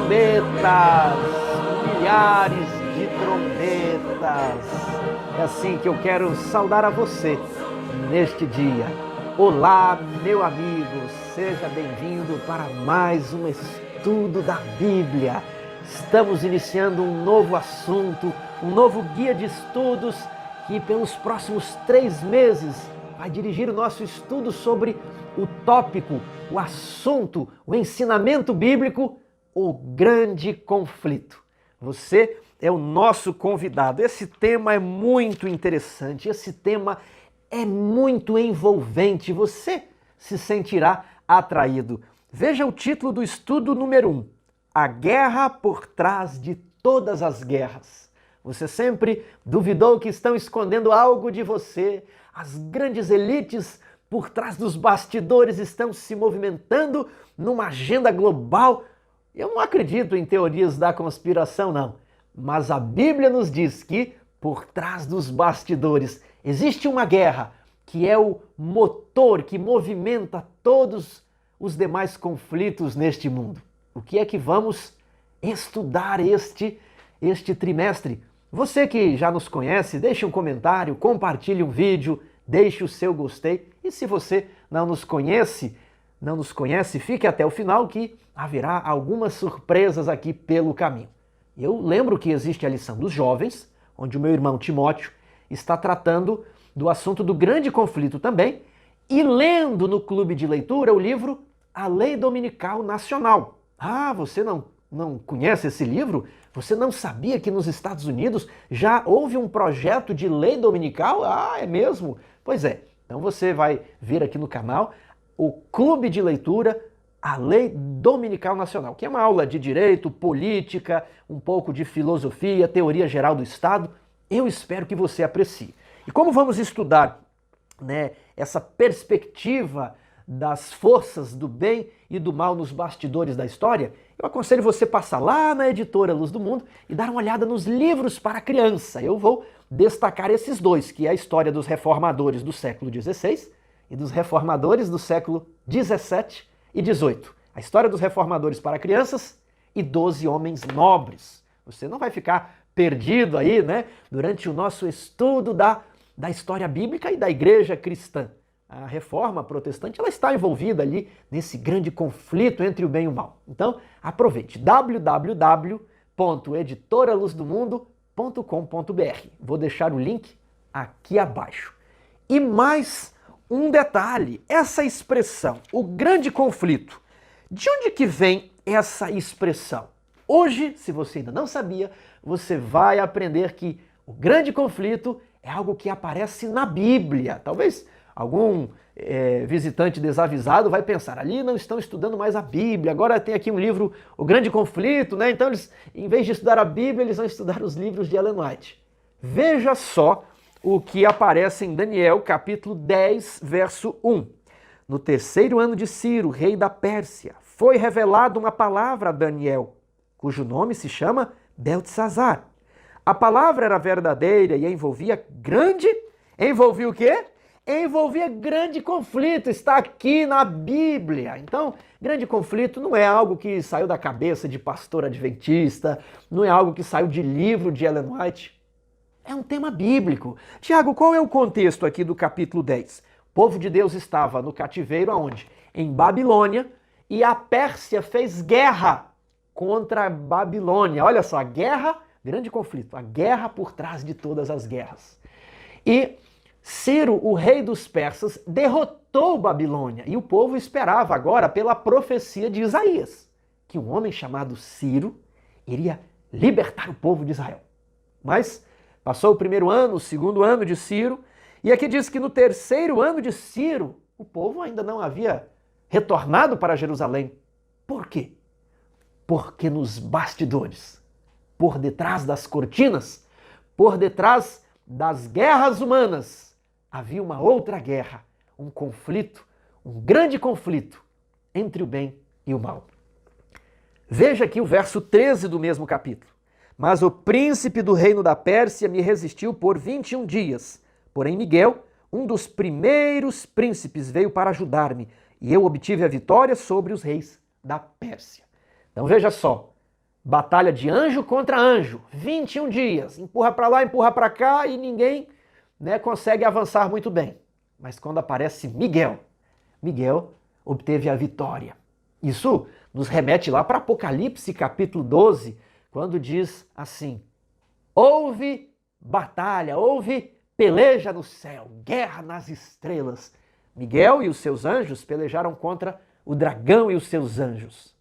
trombetas, milhares de trombetas. É assim que eu quero saudar a você neste dia. Olá, meu amigo, seja bem-vindo para mais um estudo da Bíblia. Estamos iniciando um novo assunto, um novo guia de estudos que pelos próximos 3 meses vai dirigir o nosso estudo sobre o tópico, o assunto, o ensinamento bíblico, o grande conflito. Você é o nosso convidado. Esse tema é muito interessante, esse tema é muito envolvente. Você se sentirá atraído. Veja o título do estudo número 1. A guerra por trás de todas as guerras. Você sempre duvidou que estão escondendo algo de você. As grandes elites por trás dos bastidores estão se movimentando numa agenda global. Eu não acredito em teorias da conspiração, não. Mas a Bíblia nos diz que por trás dos bastidores existe uma guerra que é o motor que movimenta todos os demais conflitos neste mundo. O que é que vamos estudar este trimestre? Você que já nos conhece, deixe um comentário, compartilhe um vídeo, deixe o seu gostei. E se você não nos conhece, fique até o final que haverá algumas surpresas aqui pelo caminho. Eu lembro que existe a lição dos jovens, onde o meu irmão Timóteo está tratando do assunto do grande conflito também, e lendo no clube de leitura o livro A Lei Dominical Nacional. Ah, você não conhece esse livro? Você não sabia que nos Estados Unidos já houve um projeto de lei dominical? Ah, é mesmo? Pois é. Então você vai ver aqui no canal o clube de leitura A Lei Dominical Nacional, que é uma aula de direito, política, um pouco de filosofia, teoria geral do Estado. Eu espero que você aprecie. E como vamos estudar, essa perspectiva das forças do bem e do mal nos bastidores da história, eu aconselho você passar lá na editora Luz do Mundo e dar uma olhada nos livros para criança. Eu vou destacar esses 2, que é a história dos reformadores do século XVI e dos reformadores do século XVII e XVIII. A história dos reformadores para crianças e 12 homens nobres. Você não vai ficar perdido aí, durante o nosso estudo da história bíblica e da igreja cristã. A reforma protestante ela está envolvida ali nesse grande conflito entre o bem e o mal. Então, aproveite www.editoraluzdomundo.com.br. Vou deixar o link aqui abaixo. E mais um detalhe, essa expressão, o grande conflito. De onde que vem essa expressão? Hoje, se você ainda não sabia, você vai aprender que o grande conflito é algo que aparece na Bíblia. Talvez algum visitante desavisado vai pensar, ali não estão estudando mais a Bíblia, agora tem aqui um livro, O Grande Conflito, Então eles, em vez de estudar a Bíblia, eles vão estudar os livros de Ellen White. Veja só o que aparece em Daniel, capítulo 10, verso 1. No 3º ano de Ciro, rei da Pérsia, foi revelada uma palavra a Daniel, cujo nome se chama Beltesazar. A palavra era verdadeira e envolvia o quê? Envolvia grande conflito, está aqui na Bíblia. Então, grande conflito não é algo que saiu da cabeça de pastor adventista, não é algo que saiu de livro de Ellen White. É um tema bíblico. Tiago, qual é o contexto aqui do capítulo 10? O povo de Deus estava no cativeiro aonde? Em Babilônia, e a Pérsia fez guerra contra a Babilônia. Olha só, a guerra, grande conflito, a guerra por trás de todas as guerras. E Ciro, o rei dos persas, derrotou Babilônia e o povo esperava agora pela profecia de Isaías, que um homem chamado Ciro iria libertar o povo de Israel. Mas passou o 1º ano, o 2º ano de Ciro, e aqui diz que no 3º ano de Ciro, o povo ainda não havia retornado para Jerusalém. Por quê? Porque nos bastidores, por detrás das cortinas, por detrás das guerras humanas, havia uma outra guerra, um conflito, um grande conflito entre o bem e o mal. Veja aqui o verso 13 do mesmo capítulo. Mas o príncipe do reino da Pérsia me resistiu por 21 dias. Porém Miguel, um dos primeiros príncipes, veio para ajudar-me, e eu obtive a vitória sobre os reis da Pérsia. Então veja só, Batalha de anjo contra anjo, 21 dias, empurra para lá, empurra para cá e ninguém, né, consegue avançar muito bem. Mas quando aparece Miguel, Miguel obteve a vitória. Isso nos remete lá para Apocalipse capítulo 12, quando diz assim: houve batalha, houve peleja no céu, guerra nas estrelas. Miguel e os seus anjos pelejaram contra o dragão e os seus anjos.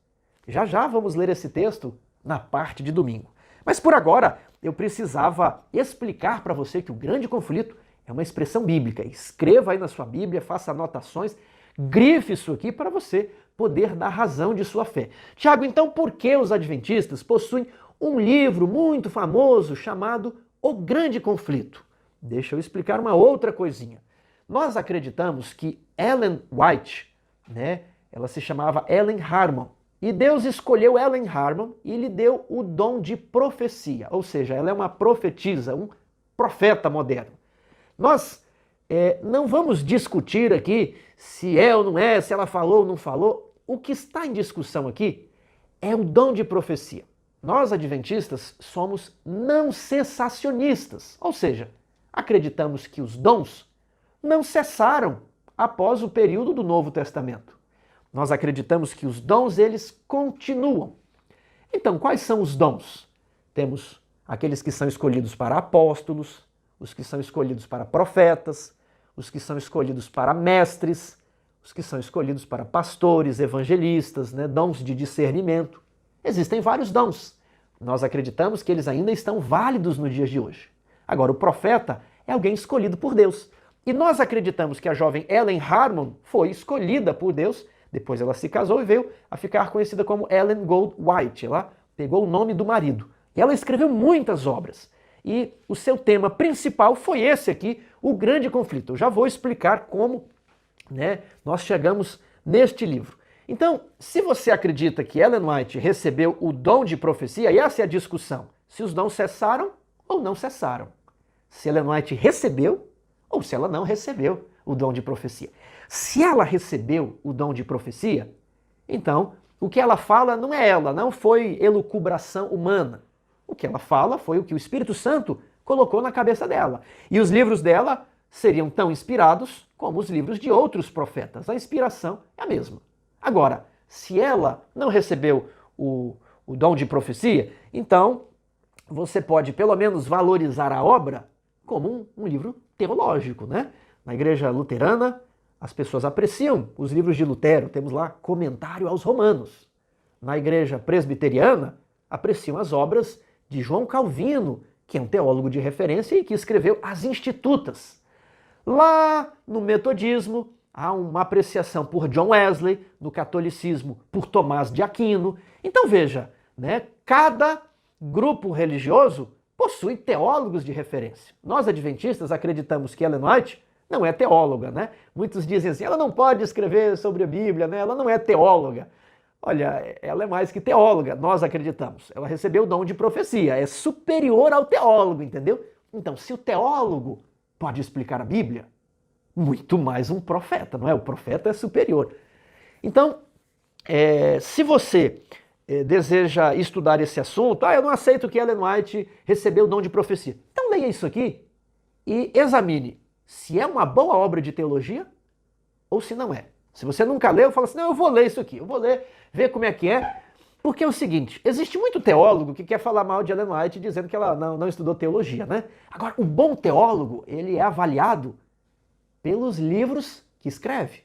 Já já vamos ler esse texto na parte de domingo. Mas por agora, eu precisava explicar para você que o grande conflito é uma expressão bíblica. Escreva aí na sua Bíblia, faça anotações, grife isso aqui para você poder dar razão de sua fé. Tiago, então por que os adventistas possuem um livro muito famoso chamado O Grande Conflito? Deixa eu explicar uma outra coisinha. Nós acreditamos que Ellen White, né, ela se chamava Ellen Harmon, e Deus escolheu Ellen Harmon e lhe deu o dom de profecia, ou seja, ela é uma profetisa, um profeta moderno. Nós não vamos discutir aqui se é ou não é, se ela falou ou não falou. O que está em discussão aqui é o dom de profecia. Nós, adventistas, somos não cessacionistas, ou seja, acreditamos que os dons não cessaram após o período do Novo Testamento. Nós acreditamos que os dons, eles continuam. Então, quais são os dons? Temos aqueles que são escolhidos para apóstolos, os que são escolhidos para profetas, os que são escolhidos para mestres, os que são escolhidos para pastores, evangelistas, né, dons de discernimento. Existem vários dons. Nós acreditamos que eles ainda estão válidos nos dias de hoje. Agora, o profeta é alguém escolhido por Deus. E nós acreditamos que a jovem Ellen Harmon foi escolhida por Deus. Depois ela se casou e veio a ficar conhecida como Ellen Gold White. Ela pegou o nome do marido. E ela escreveu muitas obras. E o seu tema principal foi esse aqui, o grande conflito. Eu já vou explicar como, né, nós chegamos neste livro. Então, se você acredita que Ellen White recebeu o dom de profecia, e essa é a discussão, se os dons cessaram ou não cessaram. Se Ellen White recebeu ou se ela não recebeu o dom de profecia. Se ela recebeu o dom de profecia, então o que ela fala não é ela, não foi elucubração humana. O que ela fala foi o que o Espírito Santo colocou na cabeça dela. E os livros dela seriam tão inspirados como os livros de outros profetas. A inspiração é a mesma. Agora, se ela não recebeu o dom de profecia, então você pode pelo menos valorizar a obra como um livro teológico, né? Na igreja luterana, as pessoas apreciam os livros de Lutero, temos lá Comentário aos Romanos. Na igreja presbiteriana, apreciam as obras de João Calvino, que é um teólogo de referência e que escreveu as Institutas. Lá no metodismo, há uma apreciação por John Wesley, no catolicismo por Tomás de Aquino. Então veja, né, cada grupo religioso possui teólogos de referência. Nós, adventistas, acreditamos que Ellen White não é teóloga, né? Muitos dizem assim, ela não pode escrever sobre a Bíblia, né? Ela não é teóloga. Olha, ela é mais que teóloga, nós acreditamos. Ela recebeu o dom de profecia, é superior ao teólogo, entendeu? Então, se o teólogo pode explicar a Bíblia, muito mais um profeta, não é? O profeta é superior. Então, se você deseja estudar esse assunto, eu não aceito que Ellen White recebeu o dom de profecia. Então leia isso aqui e examine se é uma boa obra de teologia ou se não é. Se você nunca leu, fala assim, não, eu vou ler isso aqui, eu vou ler, ver como é que é. Porque é o seguinte, existe muito teólogo que quer falar mal de Ellen White dizendo que ela não estudou teologia, né? Agora, o bom teólogo, ele é avaliado pelos livros que escreve.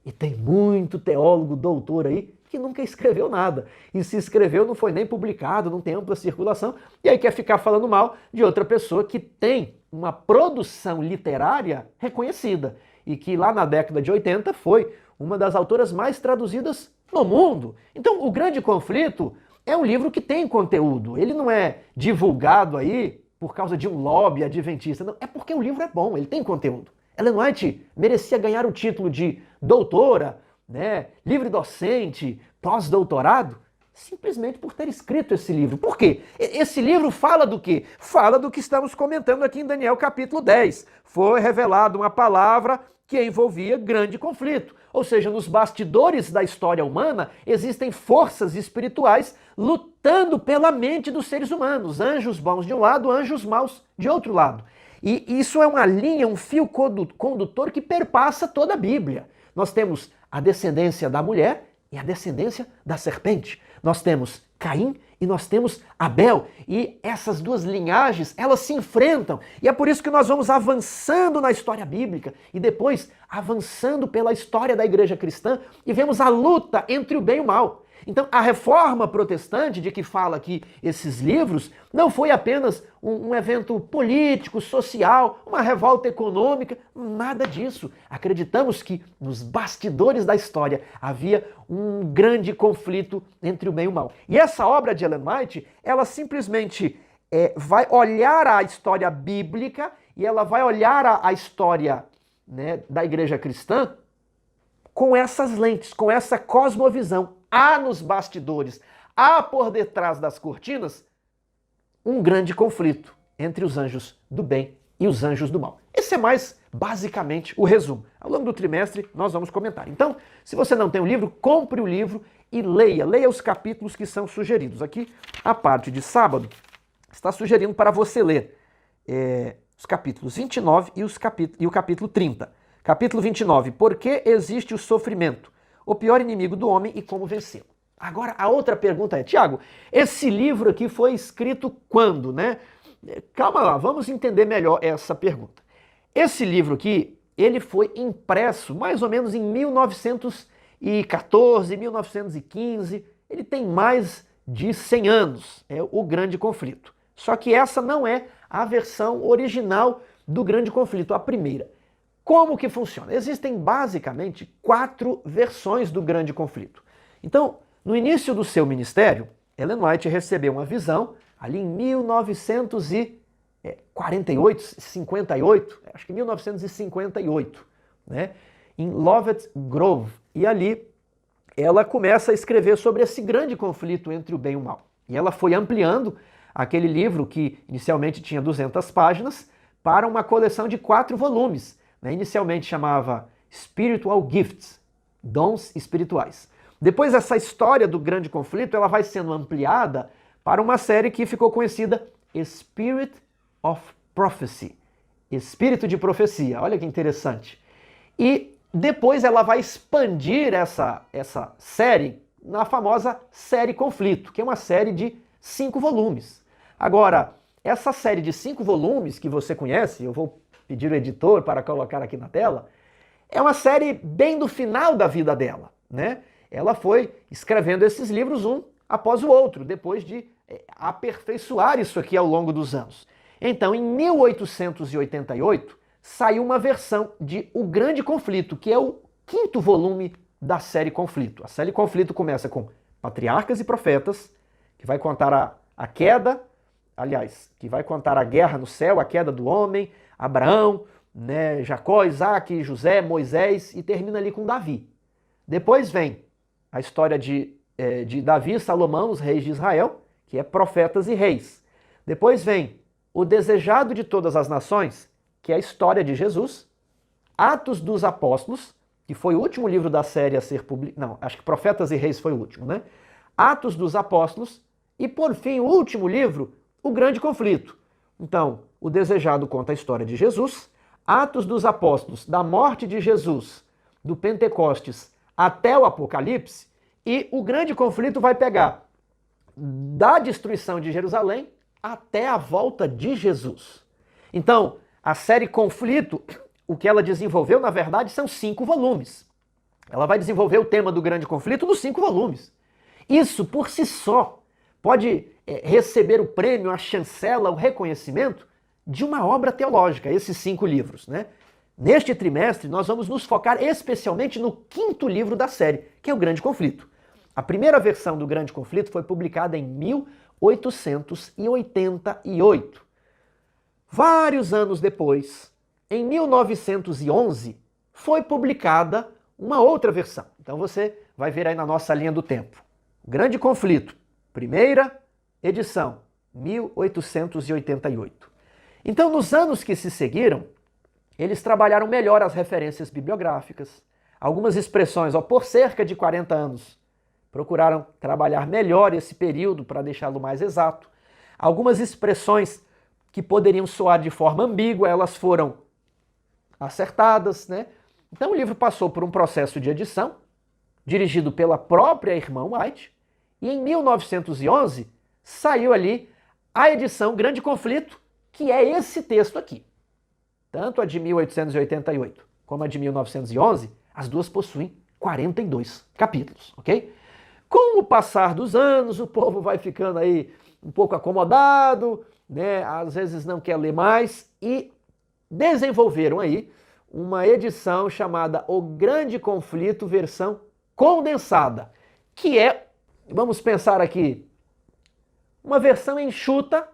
E tem muito teólogo doutor aí que nunca escreveu nada. E se escreveu, não foi nem publicado, não tem ampla circulação. E aí quer ficar falando mal de outra pessoa que tem uma produção literária reconhecida. E que lá na década de 80 foi uma das autoras mais traduzidas no mundo. Então, O Grande Conflito é um livro que tem conteúdo. Ele não é divulgado aí por causa de um lobby adventista. Não, é porque o livro é bom, ele tem conteúdo. Ellen White merecia ganhar o título de doutora, né, livre docente, pós-doutorado, simplesmente por ter escrito esse livro. Por quê? Esse livro fala do quê? Fala do que estamos comentando aqui em Daniel capítulo 10. Foi revelada uma palavra que envolvia grande conflito. Ou seja, nos bastidores da história humana existem forças espirituais lutando pela mente dos seres humanos. Anjos bons de um lado, anjos maus de outro lado. E isso é uma linha, um fio condutor que perpassa toda a Bíblia. Nós temos a descendência da mulher e a descendência da serpente. Nós temos Caim e nós temos Abel. E essas duas linhagens, elas se enfrentam. E é por isso que nós vamos avançando na história bíblica e depois avançando pela história da igreja cristã e vemos a luta entre o bem e o mal. Então, a reforma protestante, de que fala aqui esses livros, não foi apenas um evento político, social, uma revolta econômica, nada disso. Acreditamos que nos bastidores da história havia um grande conflito entre o bem e o mal. E essa obra de Ellen White, ela simplesmente vai olhar a história bíblica e ela vai olhar a história, né, da igreja cristã com essas lentes, com essa cosmovisão. Há nos bastidores, há por detrás das cortinas, um grande conflito entre os anjos do bem e os anjos do mal. Esse é mais basicamente o resumo. Ao longo do trimestre nós vamos comentar. Então, se você não tem o livro, compre o livro e leia os capítulos que são sugeridos. Aqui, a parte de sábado está sugerindo para você ler os capítulos 29 e o capítulo 30. Capítulo 29, por que existe o sofrimento? O pior inimigo do homem e como vencê-lo. Agora, a outra pergunta é, Tiago, esse livro aqui foi escrito quando, né? Calma lá, vamos entender melhor essa pergunta. Esse livro aqui, ele foi impresso mais ou menos em 1914, 1915, ele tem mais de 100 anos, é o Grande Conflito. Só que essa não é a versão original do Grande Conflito, a primeira. Como que funciona? Existem basicamente 4 versões do Grande Conflito. Então, no início do seu ministério, Ellen White recebeu uma visão ali em 1948, 58, acho que 1958, né, em Lovett Grove. E ali ela começa a escrever sobre esse grande conflito entre o bem e o mal. E ela foi ampliando aquele livro que inicialmente tinha 200 páginas para uma coleção de 4 volumes. Inicialmente chamava Spiritual Gifts, dons espirituais. Depois essa história do grande conflito ela vai sendo ampliada para uma série que ficou conhecida Spirit of Prophecy, Espírito de Profecia. Olha que interessante. E depois ela vai expandir essa série na famosa série Conflito, que é uma série de 5 volumes. Agora, essa série de 5 volumes que você conhece, eu vou pedir o editor para colocar aqui na tela, é uma série bem do final da vida dela, né? Ela foi escrevendo esses livros um após o outro, depois de aperfeiçoar isso aqui ao longo dos anos. Então, em 1888, saiu uma versão de O Grande Conflito, que é o 5º volume da série Conflito. A série Conflito começa com Patriarcas e Profetas, que vai contar a queda, aliás, que vai contar a guerra no céu, a queda do homem, Abraão, né, Jacó, Isaac, José, Moisés, e termina ali com Davi. Depois vem a história de Davi e Salomão, os reis de Israel, que é Profetas e Reis. Depois vem O Desejado de Todas as Nações, que é a história de Jesus. Atos dos Apóstolos, que foi o último livro da série a ser publicado. Não, acho que Profetas e Reis foi o último, né? Atos dos Apóstolos. E, por fim, o último livro, O Grande Conflito. Então, O Desejado conta a história de Jesus, Atos dos Apóstolos, da morte de Jesus, do Pentecostes até o Apocalipse, e o Grande Conflito vai pegar da destruição de Jerusalém até a volta de Jesus. Então, a série Conflito, o que ela desenvolveu, na verdade, são 5 volumes. Ela vai desenvolver o tema do Grande Conflito nos 5 volumes. Isso, por si só, pode receber o prêmio, a chancela, o reconhecimento de uma obra teológica, esses 5 livros, né? Neste trimestre, nós vamos nos focar especialmente no 5º livro da série, que é o Grande Conflito. A primeira versão do Grande Conflito foi publicada em 1888. Vários anos depois, em 1911, foi publicada uma outra versão. Então você vai ver aí na nossa linha do tempo. Grande Conflito, primeira edição, 1888. Então, nos anos que se seguiram, eles trabalharam melhor as referências bibliográficas. Algumas expressões, por cerca de 40 anos, procuraram trabalhar melhor esse período para deixá-lo mais exato. Algumas expressões que poderiam soar de forma ambígua, elas foram acertadas, né? Então o livro passou por um processo de edição, dirigido pela própria irmã White, e em 1911 saiu ali a edição Grande Conflito, que é esse texto aqui. Tanto a de 1888 como a de 1911, as duas possuem 42 capítulos, ok? Com o passar dos anos, o povo vai ficando aí um pouco acomodado, né? Às vezes não quer ler mais, e desenvolveram aí uma edição chamada O Grande Conflito, versão condensada, que é, vamos pensar aqui, uma versão enxuta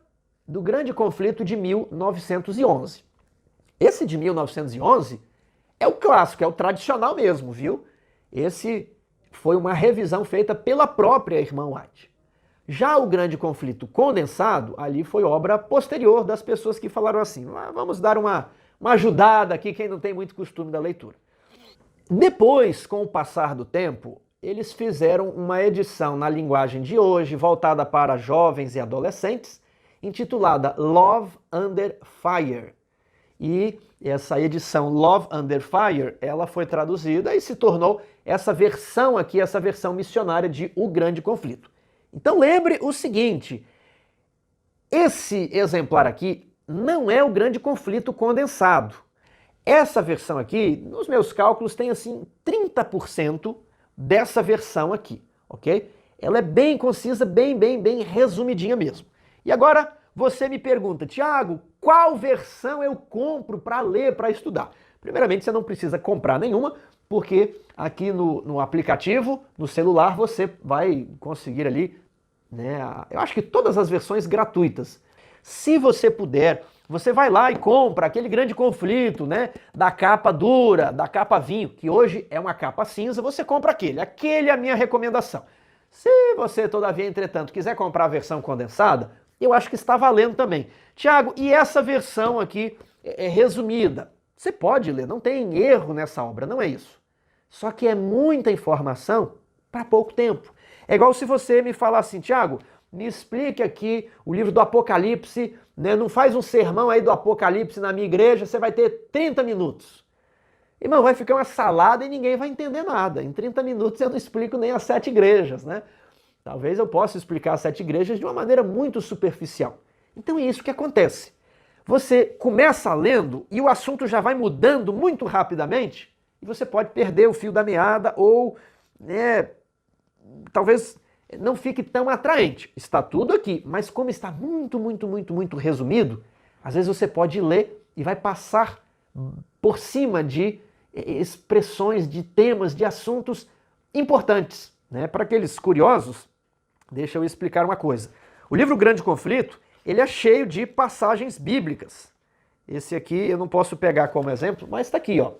do Grande Conflito de 1911. Esse de 1911 é o clássico, é o tradicional mesmo, viu? Esse foi uma revisão feita pela própria irmã White. Já o Grande Conflito condensado, ali foi obra posterior das pessoas que falaram assim, vamos dar uma ajudada aqui, quem não tem muito costume da leitura. Depois, com o passar do tempo, eles fizeram uma edição na linguagem de hoje, voltada para jovens e adolescentes, intitulada Love Under Fire. E essa edição Love Under Fire, ela foi traduzida e se tornou essa versão aqui, essa versão missionária de O Grande Conflito. Então lembre o seguinte, esse exemplar aqui não é o Grande Conflito condensado. Essa versão aqui, nos meus cálculos, tem assim 30% dessa versão aqui, ok? Ela é bem concisa, bem resumidinha mesmo. E agora você me pergunta, Tiago, qual versão eu compro para ler, para estudar? Primeiramente, você não precisa comprar nenhuma, porque aqui no aplicativo, no celular, você vai conseguir ali, né, eu acho que todas as versões gratuitas. Se você puder, você vai lá e compra aquele Grande Conflito, né, da capa dura, da capa vinho, que hoje é uma capa cinza, você compra aquele. Aquele é a minha recomendação. Se você, todavia, entretanto, quiser comprar a versão condensada, eu acho que está valendo também. Tiago, e essa versão aqui é resumida? Você pode ler, não tem erro nessa obra, não é isso. Só que é muita informação para pouco tempo. É igual se você me falar assim, Tiago, me explique aqui o livro do Apocalipse, né? Não faz um sermão aí do Apocalipse na minha igreja, você vai ter 30 minutos. Irmão, vai ficar uma salada e ninguém vai entender nada. Em 30 minutos eu não explico nem as 7 igrejas, né? Talvez eu possa explicar as 7 igrejas de uma maneira muito superficial. Então é isso que acontece. Você começa lendo e o assunto já vai mudando muito rapidamente e você pode perder o fio da meada ou, né, talvez não fique tão atraente. Está tudo aqui, mas como está muito resumido, às vezes você pode ler e vai passar por cima de expressões, de temas, de assuntos importantes, né? Para aqueles curiosos, deixa eu explicar uma coisa. O livro Grande Conflito, ele é cheio de passagens bíblicas. Esse aqui eu não posso pegar como exemplo, mas está aqui, ó.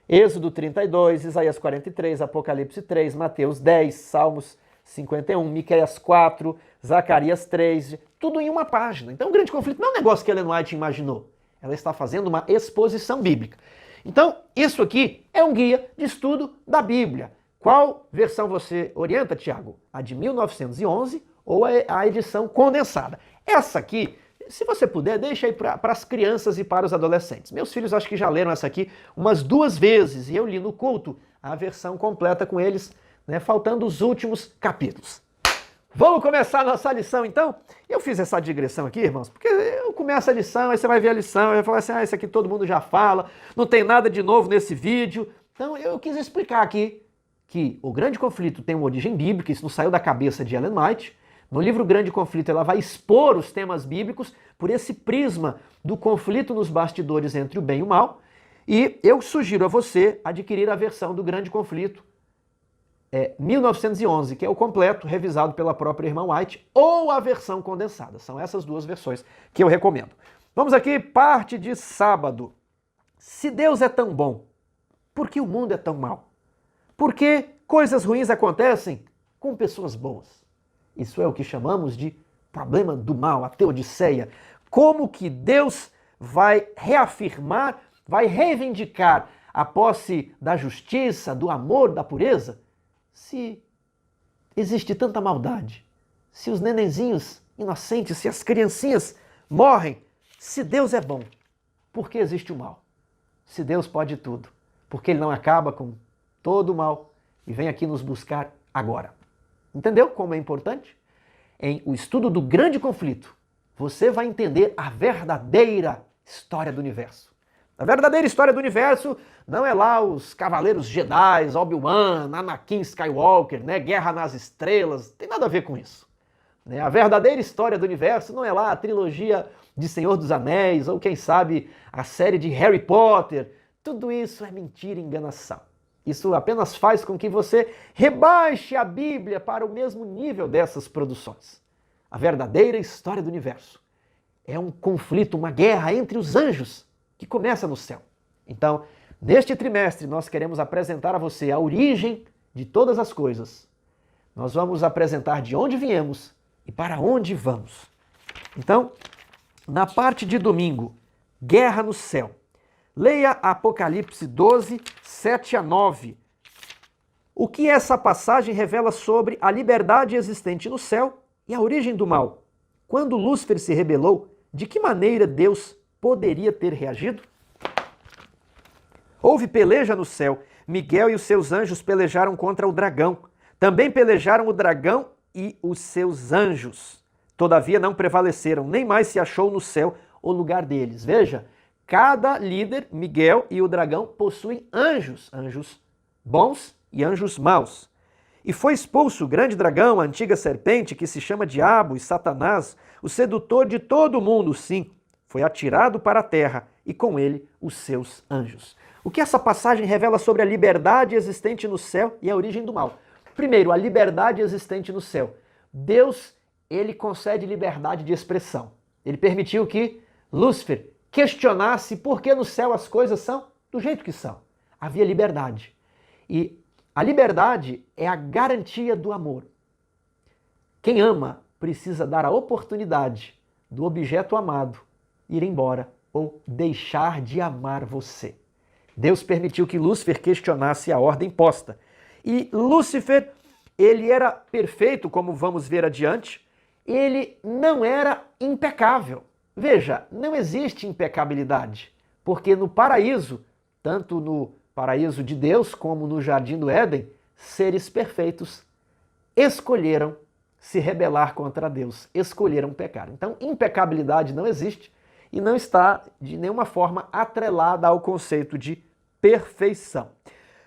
Êxodo 32, Isaías 43, Apocalipse 3, Mateus 10, Salmos 51, Miqueias 4, Zacarias 3, tudo em uma página. Então o Grande Conflito não é um negócio que Ellen White imaginou. Ela está fazendo uma exposição bíblica. Então, isso aqui é um guia de estudo da Bíblia. Qual versão você orienta, Tiago? A de 1911 ou a edição condensada? Essa aqui, se você puder, deixa aí para as crianças e para os adolescentes. Meus filhos acho que já leram essa aqui umas 2 vezes e eu li no culto a versão completa com eles, né, faltando os últimos capítulos. Vamos começar a nossa lição, então? Eu fiz essa digressão aqui, irmãos, porque eu começo a lição, aí você vai ver a lição, e vai falar assim, isso aqui todo mundo já fala, não tem nada de novo nesse vídeo. Então eu quis explicar aqui que o Grande Conflito tem uma origem bíblica, isso não saiu da cabeça de Ellen White. No livro Grande Conflito ela vai expor os temas bíblicos por esse prisma do conflito nos bastidores entre o bem e o mal. E eu sugiro a você adquirir a versão do Grande Conflito 1911, que é o completo, revisado pela própria irmã White, ou a versão condensada. São essas 2 versões que eu recomendo. Vamos aqui, parte de sábado. Se Deus é tão bom, por que o mundo é tão mau? Por que coisas ruins acontecem com pessoas boas? Isso é o que chamamos de problema do mal, a teodiceia. Como que Deus vai reafirmar vai reivindicar a posse da justiça, do amor, da pureza? Se existe tanta maldade, se os nenenzinhos inocentes, se as criancinhas morrem, se Deus é bom, por que existe o mal? Se Deus pode tudo, por que Ele não acaba com todo o mal e vem aqui nos buscar agora? Entendeu como é importante? Em o estudo do grande conflito, você vai entender a verdadeira história do universo. A verdadeira história do universo não é lá os Cavaleiros Jedi, Obi-Wan, Anakin Skywalker, né? Guerra nas Estrelas, tem nada a ver com isso. A verdadeira história do universo não é lá a trilogia de Senhor dos Anéis, ou quem sabe a série de Harry Potter. Tudo isso é mentira e enganação. Isso apenas faz com que você rebaixe a Bíblia para o mesmo nível dessas produções. A verdadeira história do universo é um conflito, uma guerra entre os anjos que começa no céu. Então, neste trimestre, nós queremos apresentar a você a origem de todas as coisas. Nós vamos apresentar de onde viemos e para onde vamos. Então, na parte de domingo, guerra no céu. Leia Apocalipse 12, 7 a 9. O que essa passagem revela sobre a liberdade existente no céu e a origem do mal? Quando Lúcifer se rebelou, de que maneira Deus poderia ter reagido? Houve peleja no céu. Miguel e os seus anjos pelejaram contra o dragão. Também pelejaram o dragão e os seus anjos. Todavia não prevaleceram, nem mais se achou no céu o lugar deles. Veja, cada líder, Miguel e o dragão, possuem anjos, anjos bons e anjos maus. E foi expulso o grande dragão, a antiga serpente, que se chama Diabo e Satanás, o sedutor de todo o mundo, sim. Foi atirado para a terra e com ele os seus anjos. O que essa passagem revela sobre a liberdade existente no céu e a origem do mal? Primeiro, a liberdade existente no céu. Deus, ele concede liberdade de expressão. Ele permitiu que Lúcifer questionasse por que no céu as coisas são do jeito que são. Havia liberdade. E a liberdade é a garantia do amor. Quem ama precisa dar a oportunidade do objeto amado ir embora ou deixar de amar você. Deus permitiu que Lúcifer questionasse a ordem posta. E Lúcifer, ele era perfeito, como vamos ver adiante, ele não era impecável. Veja, não existe impecabilidade, porque no paraíso, tanto no paraíso de Deus como no jardim do Éden, seres perfeitos escolheram se rebelar contra Deus, escolheram pecar. Então, impecabilidade não existe e não está de nenhuma forma atrelada ao conceito de perfeição.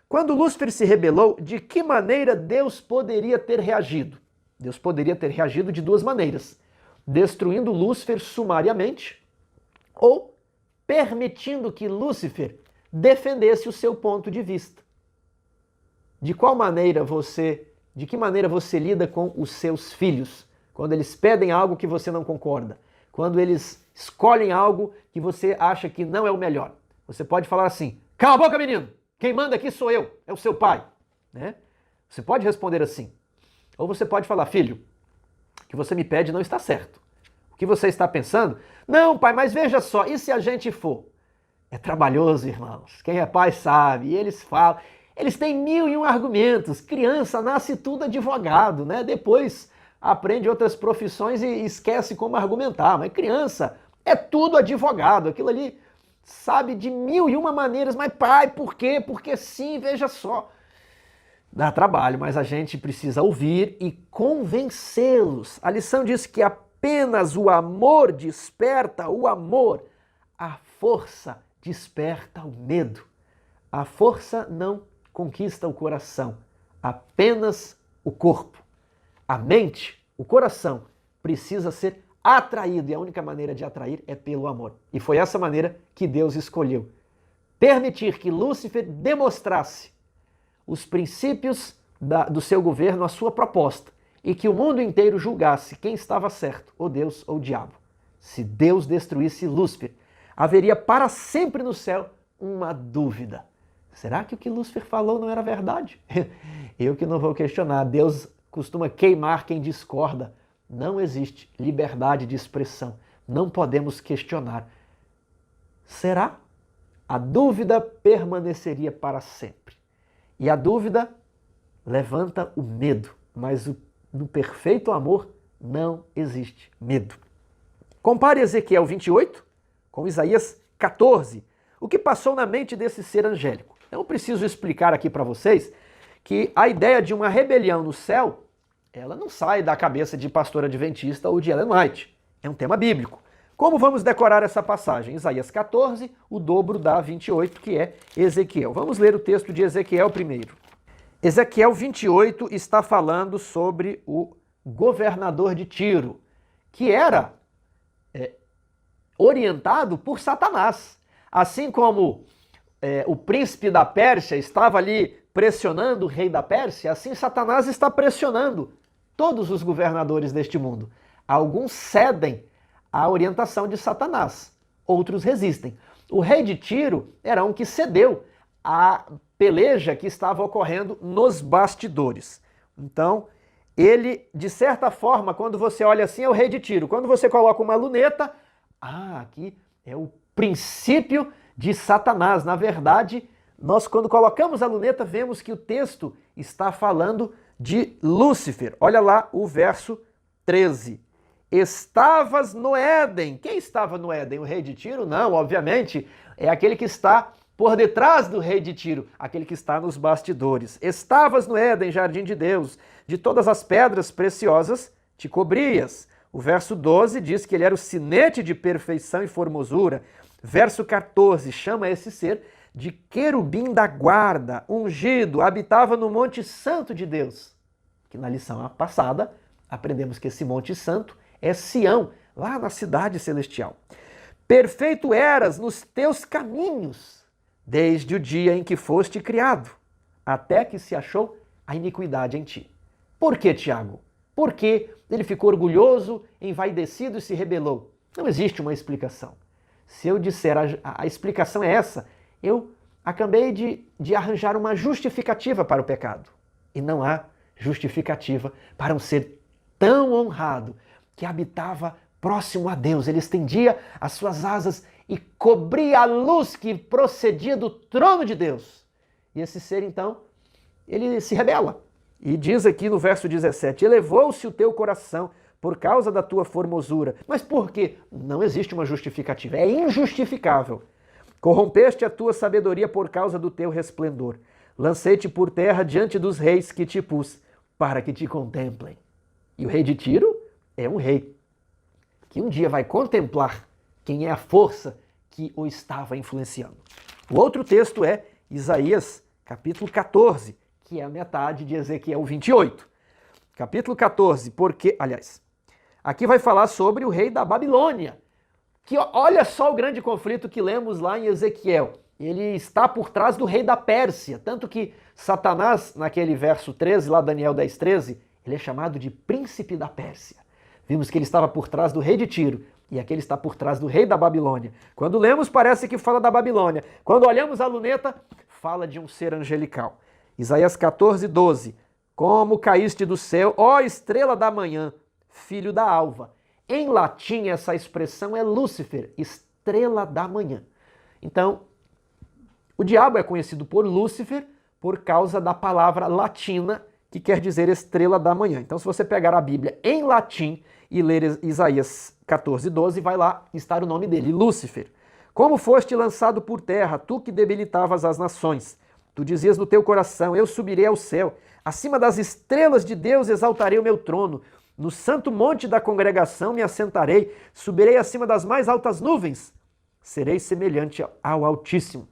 Quando Lúcifer se rebelou, de que maneira Deus poderia ter reagido? Deus poderia ter reagido de duas maneiras: destruindo Lúcifer sumariamente ou permitindo que Lúcifer defendesse o seu ponto de vista. De que maneira você lida com os seus filhos quando eles pedem algo que você não concorda, quando eles escolhem algo que você acha que não é o melhor? Você pode falar assim: cala a boca, menino! Quem manda aqui sou eu, é o seu pai. Né? Você pode responder assim. Ou você pode falar: filho, o que você me pede não está certo. O que você está pensando? Não, pai, mas veja só, e se a gente for? É trabalhoso, irmãos. Quem é pai sabe. E eles falam, eles têm 1001 argumentos. Criança nasce tudo advogado, né? Depois aprende outras profissões e esquece como argumentar. Mas criança é tudo advogado. Aquilo ali sabe de 1001 maneiras. Mas pai, por quê? Porque sim, veja só. Dá trabalho, mas a gente precisa ouvir e convencê-los. A lição diz que apenas o amor desperta o amor. A força desperta o medo. A força não conquista o coração, apenas o corpo. A mente, o coração, precisa ser atraído e a única maneira de atrair é pelo amor. E foi essa maneira que Deus escolheu. Permitir que Lúcifer demonstrasse os princípios do seu governo, a sua proposta, e que o mundo inteiro julgasse quem estava certo, ou Deus ou o diabo. Se Deus destruísse Lúcifer, haveria para sempre no céu uma dúvida. Será que o que Lúcifer falou não era verdade? Eu que não vou questionar. Deus costuma queimar quem discorda. Não existe liberdade de expressão. Não podemos questionar. Será? a dúvida permaneceria para sempre. E a dúvida levanta o medo, mas no perfeito amor não existe medo. Compare Ezequiel 28 com Isaías 14. O que passou na mente desse ser angélico? Eu preciso explicar aqui para vocês que a ideia de uma rebelião no céu, ela não sai da cabeça de pastor adventista ou de Ellen White. É um tema bíblico. Como vamos decorar essa passagem? Isaías 14, o dobro da 28, que é Ezequiel. Vamos ler o texto de Ezequiel primeiro. Ezequiel 28 está falando sobre o governador de Tiro, que era orientado por Satanás. Assim como o príncipe da Pérsia estava ali pressionando o rei da Pérsia, assim Satanás está pressionando todos os governadores deste mundo. Alguns cedem à orientação de Satanás, outros resistem. O rei de Tiro era um que cedeu à peleja que estava ocorrendo nos bastidores. Então, ele, de certa forma, quando você olha assim, é o rei de Tiro. Quando você coloca uma luneta, aqui é o princípio de Satanás. Na verdade, nós quando colocamos a luneta, vemos que o texto está falando de Lúcifer. Olha lá o verso 13. Estavas no Éden. Quem estava no Éden? O rei de Tiro? Não, obviamente, é aquele que está por detrás do rei de Tiro, aquele que está nos bastidores. Estavas no Éden, jardim de Deus, de todas as pedras preciosas te cobrias. O verso 12 diz que ele era o sinete de perfeição e formosura. Verso 14 chama esse ser de querubim da guarda, ungido, habitava no Monte Santo de Deus. Que na lição passada aprendemos que esse Monte Santo é Sião, lá na cidade celestial. Perfeito eras nos teus caminhos, desde o dia em que foste criado, até que se achou a iniquidade em ti. Por que, Tiago? Porque ele ficou orgulhoso, envaidecido e se rebelou. Não existe uma explicação. Se eu disser a explicação é essa, eu acabei de arranjar uma justificativa para o pecado. E não há justificativa para um ser tão honrado que habitava próximo a Deus. Ele estendia as suas asas e cobria a luz que procedia do trono de Deus. E esse ser, então, ele se rebela. E diz aqui no verso 17, elevou-se o teu coração por causa da tua formosura. Mas por quê? Não existe uma justificativa, é injustificável. Corrompeste a tua sabedoria por causa do teu resplendor. Lancei-te por terra diante dos reis que te pus, para que te contemplem. E o rei de Tiro é um rei que um dia vai contemplar quem é a força que o estava influenciando. O outro texto é Isaías, capítulo 14, que é a metade de Ezequiel 28. Capítulo 14, porque, aliás, aqui vai falar sobre o rei da Babilônia, que olha só o grande conflito que lemos lá em Ezequiel. Ele está por trás do rei da Pérsia, tanto que Satanás, naquele verso 13, lá Daniel 10, 13, ele é chamado de príncipe da Pérsia. Vimos que ele estava por trás do rei de Tiro, e aqui ele está por trás do rei da Babilônia. Quando lemos, parece que fala da Babilônia. Quando olhamos a luneta, fala de um ser angelical. Isaías 14, 12. Como caíste do céu, ó estrela da manhã, filho da alva. Em latim, essa expressão é Lúcifer, estrela da manhã. Então, o diabo é conhecido por Lúcifer por causa da palavra latina, que quer dizer estrela da manhã. Então, se você pegar a Bíblia em latim e ler Isaías 14, 12, vai lá estar o nome dele, Lúcifer. Como foste lançado por terra, tu que debilitavas as nações. Tu dizias no teu coração, eu subirei ao céu. Acima das estrelas de Deus exaltarei o meu trono. No santo monte da congregação me assentarei. Subirei acima das mais altas nuvens. Serei semelhante ao Altíssimo.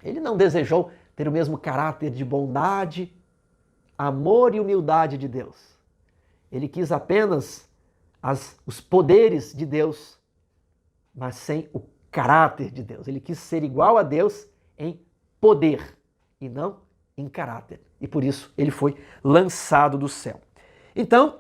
Ele não desejou ter o mesmo caráter de bondade, amor e humildade de Deus. Ele quis apenas os poderes de Deus, mas sem o caráter de Deus. Ele quis ser igual a Deus em poder e não em caráter. E por isso ele foi lançado do céu. Então,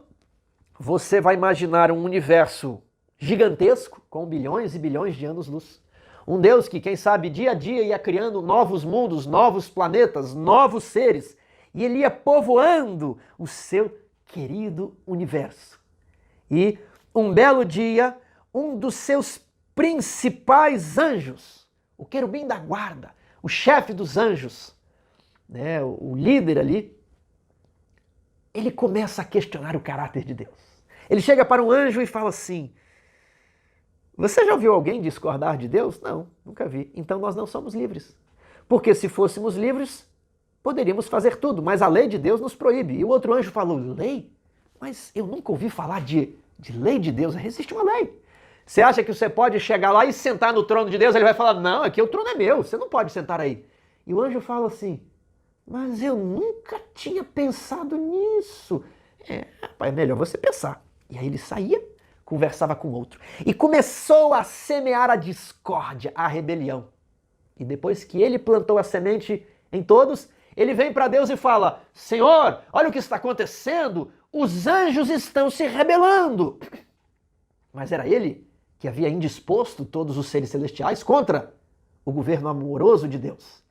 você vai imaginar um universo gigantesco, com bilhões e bilhões de anos-luz. Um Deus que, quem sabe, dia a dia ia criando novos mundos, novos planetas, novos seres. E ele ia povoando o seu querido universo. E um belo dia, um dos seus principais anjos, o querubim da guarda, o chefe dos anjos, né, o líder ali, ele começa a questionar o caráter de Deus. Ele chega para um anjo e fala assim: você já ouviu alguém discordar de Deus? Não, nunca vi. Então nós não somos livres. Porque se fôssemos livres, poderíamos fazer tudo, mas a lei de Deus nos proíbe. E o outro anjo falou: lei? Mas eu nunca ouvi falar de lei de Deus. Existe uma lei. Você acha que você pode chegar lá e sentar no trono de Deus? Ele vai falar: não, aqui o trono é meu, você não pode sentar aí. E o anjo fala assim: mas eu nunca tinha pensado nisso. Rapaz, é melhor você pensar. E aí ele saía, conversava com outro. E começou a semear a discórdia, a rebelião. E depois que ele plantou a semente em todos, ele vem para Deus e fala: Senhor, olha o que está acontecendo, os anjos estão se rebelando. Mas era ele que havia indisposto todos os seres celestiais contra o governo amoroso de Deus.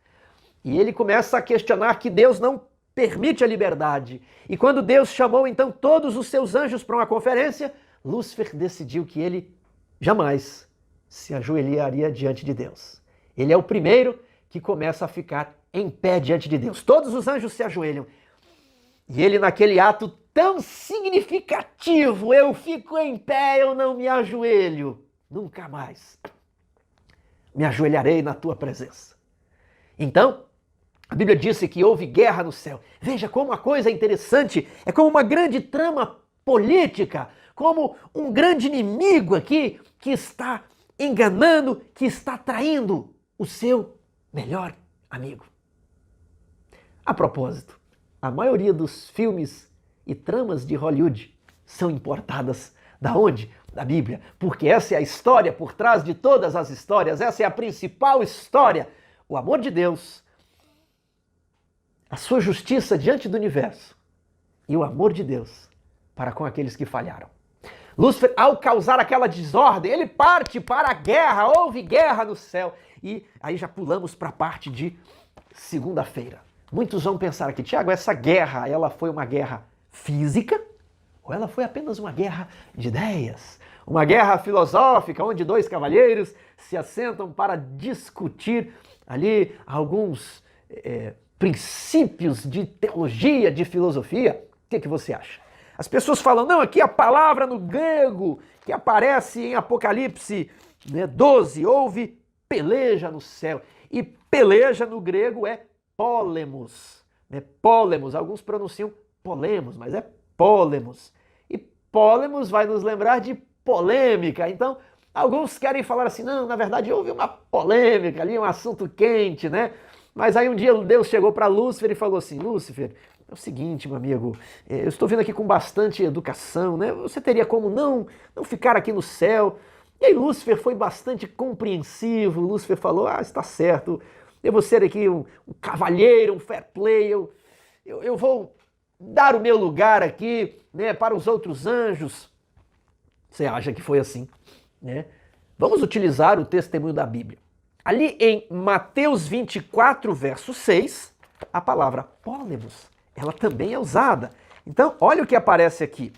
E ele começa a questionar que Deus não permite a liberdade. E quando Deus chamou então todos os seus anjos para uma conferência, Lúcifer decidiu que ele jamais se ajoelharia diante de Deus. Ele é o primeiro que começa a ficar em pé diante de Deus. Todos os anjos se ajoelham. E ele, naquele ato tão significativo, eu fico em pé, eu não me ajoelho. Nunca mais me ajoelharei na tua presença. Então, a Bíblia disse que houve guerra no céu. Veja como a coisa é interessante, é como uma grande trama política, como um grande inimigo aqui que está enganando, que está traindo o seu melhor amigo. A propósito, a maioria dos filmes e tramas de Hollywood são importadas da onde? Da Bíblia, porque essa é a história por trás de todas as histórias, essa é a principal história. O amor de Deus, a sua justiça diante do universo e o amor de Deus para com aqueles que falharam. Lúcifer, ao causar aquela desordem, ele parte para a guerra, houve guerra no céu. E aí já pulamos para a parte de segunda-feira. Muitos vão pensar aqui: Tiago, essa guerra, ela foi uma guerra física ou ela foi apenas uma guerra de ideias? Uma guerra filosófica, onde dois cavalheiros se assentam para discutir ali alguns princípios de teologia, de filosofia? O que você acha? As pessoas falam: não, aqui a palavra no grego que aparece em Apocalipse 12, houve peleja no céu. E peleja no grego é pólemos. Pólemos, alguns pronunciam polemos, mas é pólemos. E pólemos vai nos lembrar de polêmica. Então, alguns querem falar assim: não, na verdade houve uma polêmica ali, um assunto quente, né? Mas aí um dia Deus chegou para Lúcifer e falou assim: Lúcifer, é o seguinte, meu amigo, eu estou vindo aqui com bastante educação, né? Você teria como não ficar aqui no céu? E aí Lúcifer foi bastante compreensivo. Lúcifer falou: está certo, eu vou ser aqui um cavalheiro, um fair play, eu vou dar o meu lugar aqui, né, para os outros anjos. Você acha que foi assim, né? Vamos utilizar o testemunho da Bíblia. Ali em Mateus 24, verso 6, a palavra pólemos, ela também é usada. Então, olha o que aparece aqui.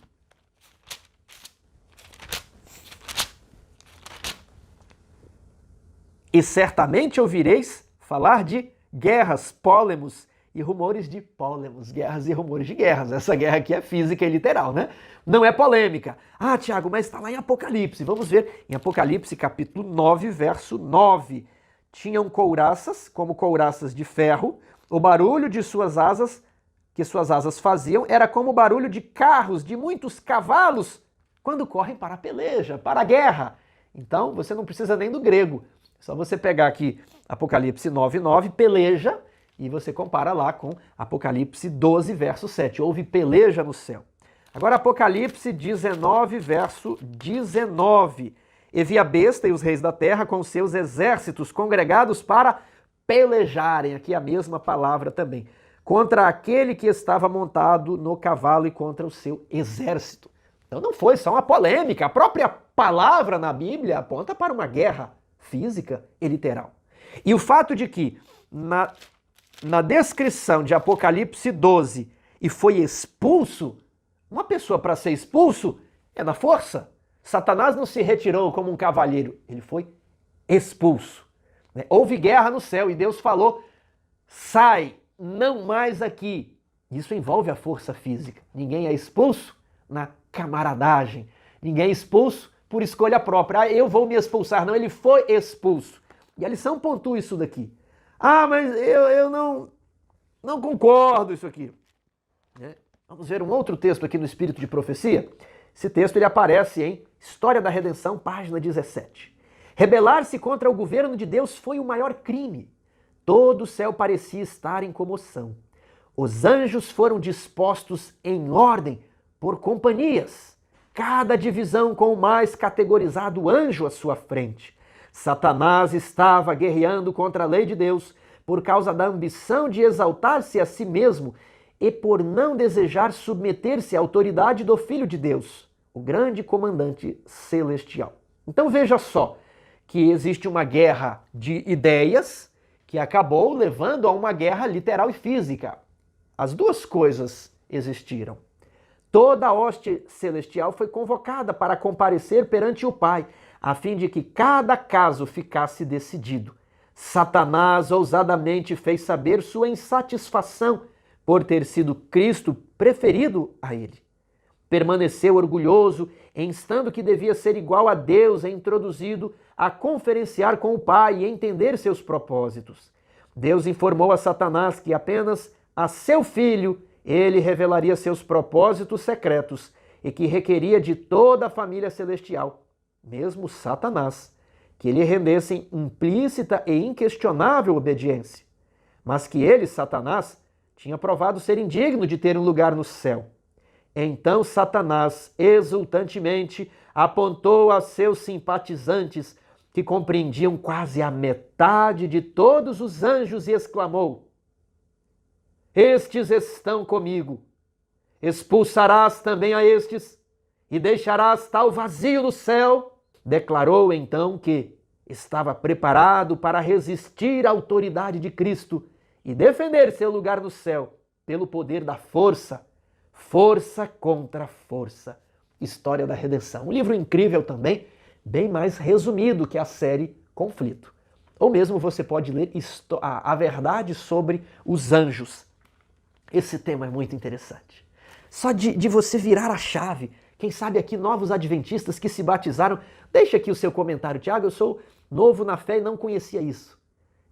E certamente ouvireis falar de guerras, pólemos e rumores de pólemos, guerras e rumores de guerras. Essa guerra aqui é física e literal, né? Não é polêmica. Ah, Tiago, mas está lá em Apocalipse. Vamos ver em Apocalipse capítulo 9, verso 9. Tinham couraças, como couraças de ferro, o barulho de suas asas, que suas asas faziam, era como o barulho de carros, de muitos cavalos, quando correm para a peleja, para a guerra. Então, você não precisa nem do grego. É só você pegar aqui Apocalipse 9:9, peleja, e você compara lá com Apocalipse 12, verso 7. Houve peleja no céu. Agora Apocalipse 19, verso 19. E vi a besta e os reis da terra com seus exércitos congregados para pelejarem, aqui a mesma palavra também, contra aquele que estava montado no cavalo e contra o seu exército. Então não foi só uma polêmica, a própria palavra na Bíblia aponta para uma guerra física e literal. E o fato de que na descrição de Apocalipse 12, e foi expulso, uma pessoa para ser expulso é na força. Satanás não se retirou como um cavalheiro, ele foi expulso. né? Houve guerra no céu e Deus falou: sai, não mais aqui. Isso envolve a força física. Ninguém é expulso na camaradagem. Ninguém é expulso por escolha própria. Ah, eu vou me expulsar. Não, ele foi expulso. E a lição pontua isso daqui. Ah, mas eu não concordo isso aqui. Né? Vamos ver um outro texto aqui no Espírito de Profecia. Esse texto ele aparece em História da Redenção, página 17. Rebelar-se contra o governo de Deus foi o maior crime. Todo o céu parecia estar em comoção. Os anjos foram dispostos em ordem por companhias, cada divisão com o mais categorizado anjo à sua frente. Satanás estava guerreando contra a lei de Deus por causa da ambição de exaltar-se a si mesmo e por não desejar submeter-se à autoridade do Filho de Deus, o grande comandante celestial. Então veja só que existe uma guerra de ideias que acabou levando a uma guerra literal e física. As duas coisas existiram. Toda a hoste celestial foi convocada para comparecer perante o Pai, a fim de que cada caso ficasse decidido. Satanás ousadamente fez saber sua insatisfação por ter sido Cristo preferido a ele. Permaneceu orgulhoso, instando que devia ser igual a Deus, e introduzido a conferenciar com o Pai e entender seus propósitos. Deus informou a Satanás que apenas a seu filho ele revelaria seus propósitos secretos e que requeria de toda a família celestial, mesmo Satanás, que lhe rendessem implícita e inquestionável obediência. Mas que ele, Satanás, tinha provado ser indigno de ter um lugar no céu. Então Satanás, exultantemente, apontou a seus simpatizantes, que compreendiam quase a metade de todos os anjos, e exclamou: estes estão comigo. Expulsarás também a estes e deixarás tal vazio no céu. Declarou então que estava preparado para resistir à autoridade de Cristo e defender seu lugar no céu pelo poder da força. Força contra força. História da Redenção. Um livro incrível também, bem mais resumido que a série Conflito. Ou mesmo você pode ler a verdade sobre os anjos. Esse tema é muito interessante. Só de você virar a chave, quem sabe aqui novos adventistas que se batizaram, deixa aqui o seu comentário. Tiago, eu sou novo na fé e não conhecia isso.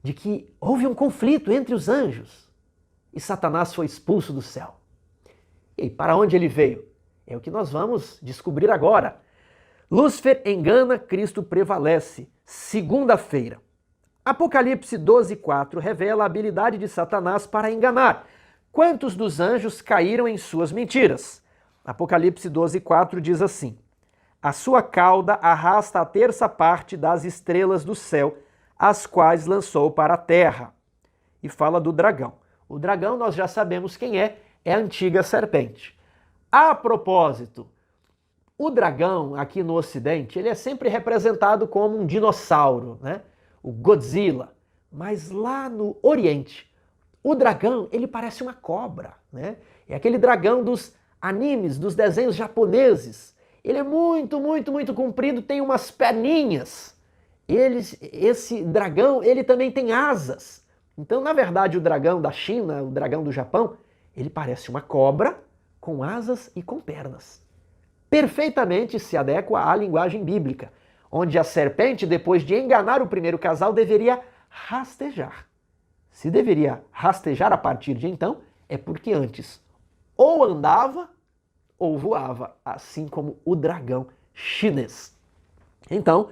De que houve um conflito entre os anjos e Satanás foi expulso do céu. E para onde ele veio? É o que nós vamos descobrir agora. Lúcifer engana, Cristo prevalece. Segunda-feira. Apocalipse 12:4 revela a habilidade de Satanás para enganar. Quantos dos anjos caíram em suas mentiras? Apocalipse 12:4 diz assim: a sua cauda arrasta a terça parte das estrelas do céu, as quais lançou para a terra. E fala do dragão. O dragão nós já sabemos quem é a antiga serpente. A propósito, o dragão aqui no Ocidente, ele é sempre representado como um dinossauro, né? O Godzilla. Mas lá no Oriente, o dragão, ele parece uma cobra, né? É aquele dragão dos animes, dos desenhos japoneses. Ele é muito, muito, muito comprido, tem umas perninhas. Esse dragão, ele também tem asas. Então, na verdade, o dragão da China, o dragão do Japão, ele parece uma cobra com asas e com pernas. Perfeitamente se adequa à linguagem bíblica, onde a serpente, depois de enganar o primeiro casal, deveria rastejar. Se deveria rastejar a partir de então, é porque antes ou andava ou voava, assim como o dragão chinês. Então,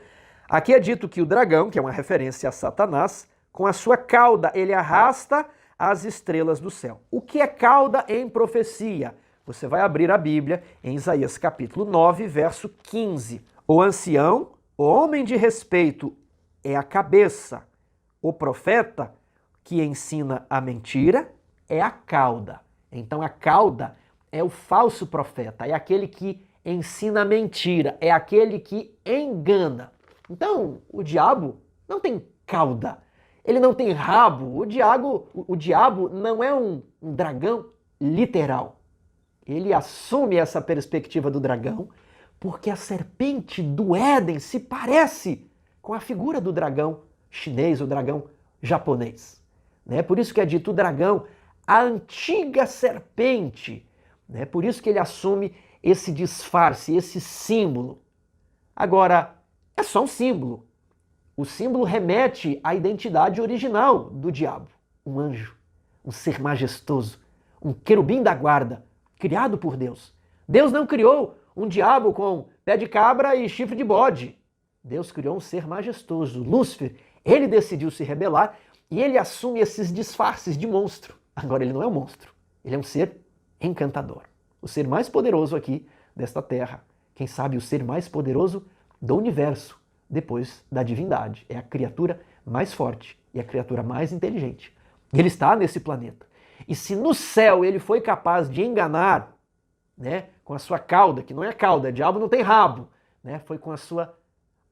aqui é dito que o dragão, que é uma referência a Satanás, com a sua cauda ele arrasta as estrelas do céu. O que é cauda em profecia? Você vai abrir a Bíblia em Isaías capítulo 9, verso 15. O ancião, o homem de respeito, é a cabeça. O profeta, que ensina a mentira, é a cauda. Então a cauda é o falso profeta, é aquele que ensina a mentira, é aquele que engana. Então o diabo não tem cauda, ele não tem rabo. O diabo não é um dragão literal. Ele assume essa perspectiva do dragão porque a serpente do Éden se parece com a figura do dragão chinês, o dragão japonês. Né? Por isso que é dito o dragão, a antiga serpente. Né? Por isso que ele assume esse disfarce, esse símbolo. Agora, é só um símbolo. O símbolo remete à identidade original do diabo. Um anjo, um ser majestoso, um querubim da guarda, criado por Deus. Deus não criou um diabo com pé de cabra e chifre de bode. Deus criou um ser majestoso, Lúcifer. Ele decidiu se rebelar e ele assume esses disfarces de monstro. Agora ele não é um monstro, ele é um ser encantador. O ser mais poderoso aqui desta terra. Quem sabe o ser mais poderoso do universo, depois da divindade. É a criatura mais forte e a criatura mais inteligente. Ele está nesse planeta. E se no céu ele foi capaz de enganar, né, com a sua cauda, que não é cauda, diabo não tem rabo, né, foi com a sua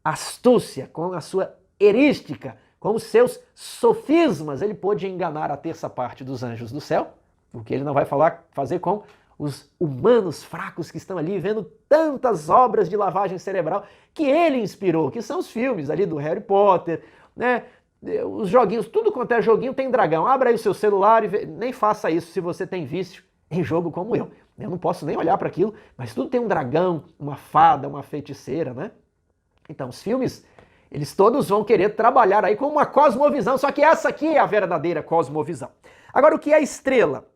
astúcia, com a sua erística, com os seus sofismas, ele pôde enganar a terça parte dos anjos do céu, o que ele não vai fazer com os humanos fracos que estão ali vendo tantas obras de lavagem cerebral que ele inspirou, que são os filmes ali do Harry Potter, né? Os joguinhos, tudo quanto é joguinho tem dragão. Abra aí o seu celular e nem faça isso se você tem vício em jogo como eu. Eu não posso nem olhar para aquilo, mas tudo tem um dragão, uma fada, uma feiticeira, né? Então, os filmes, eles todos vão querer trabalhar aí com uma cosmovisão, só que essa aqui é a verdadeira cosmovisão. Agora, o que é estrela?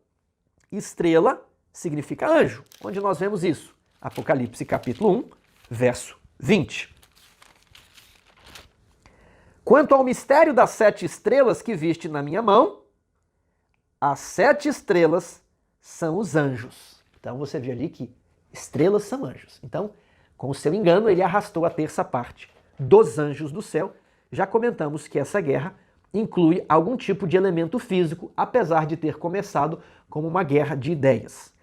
Estrela significa anjo. Onde nós vemos isso? Apocalipse capítulo 1, verso 20. Quanto ao mistério das 7 estrelas que viste na minha mão, as 7 estrelas são os anjos. Então você vê ali que estrelas são anjos. Então, com o seu engano, ele arrastou a terça parte dos anjos do céu. Já comentamos que essa guerra inclui algum tipo de elemento físico, apesar de ter começado como uma guerra de ideias.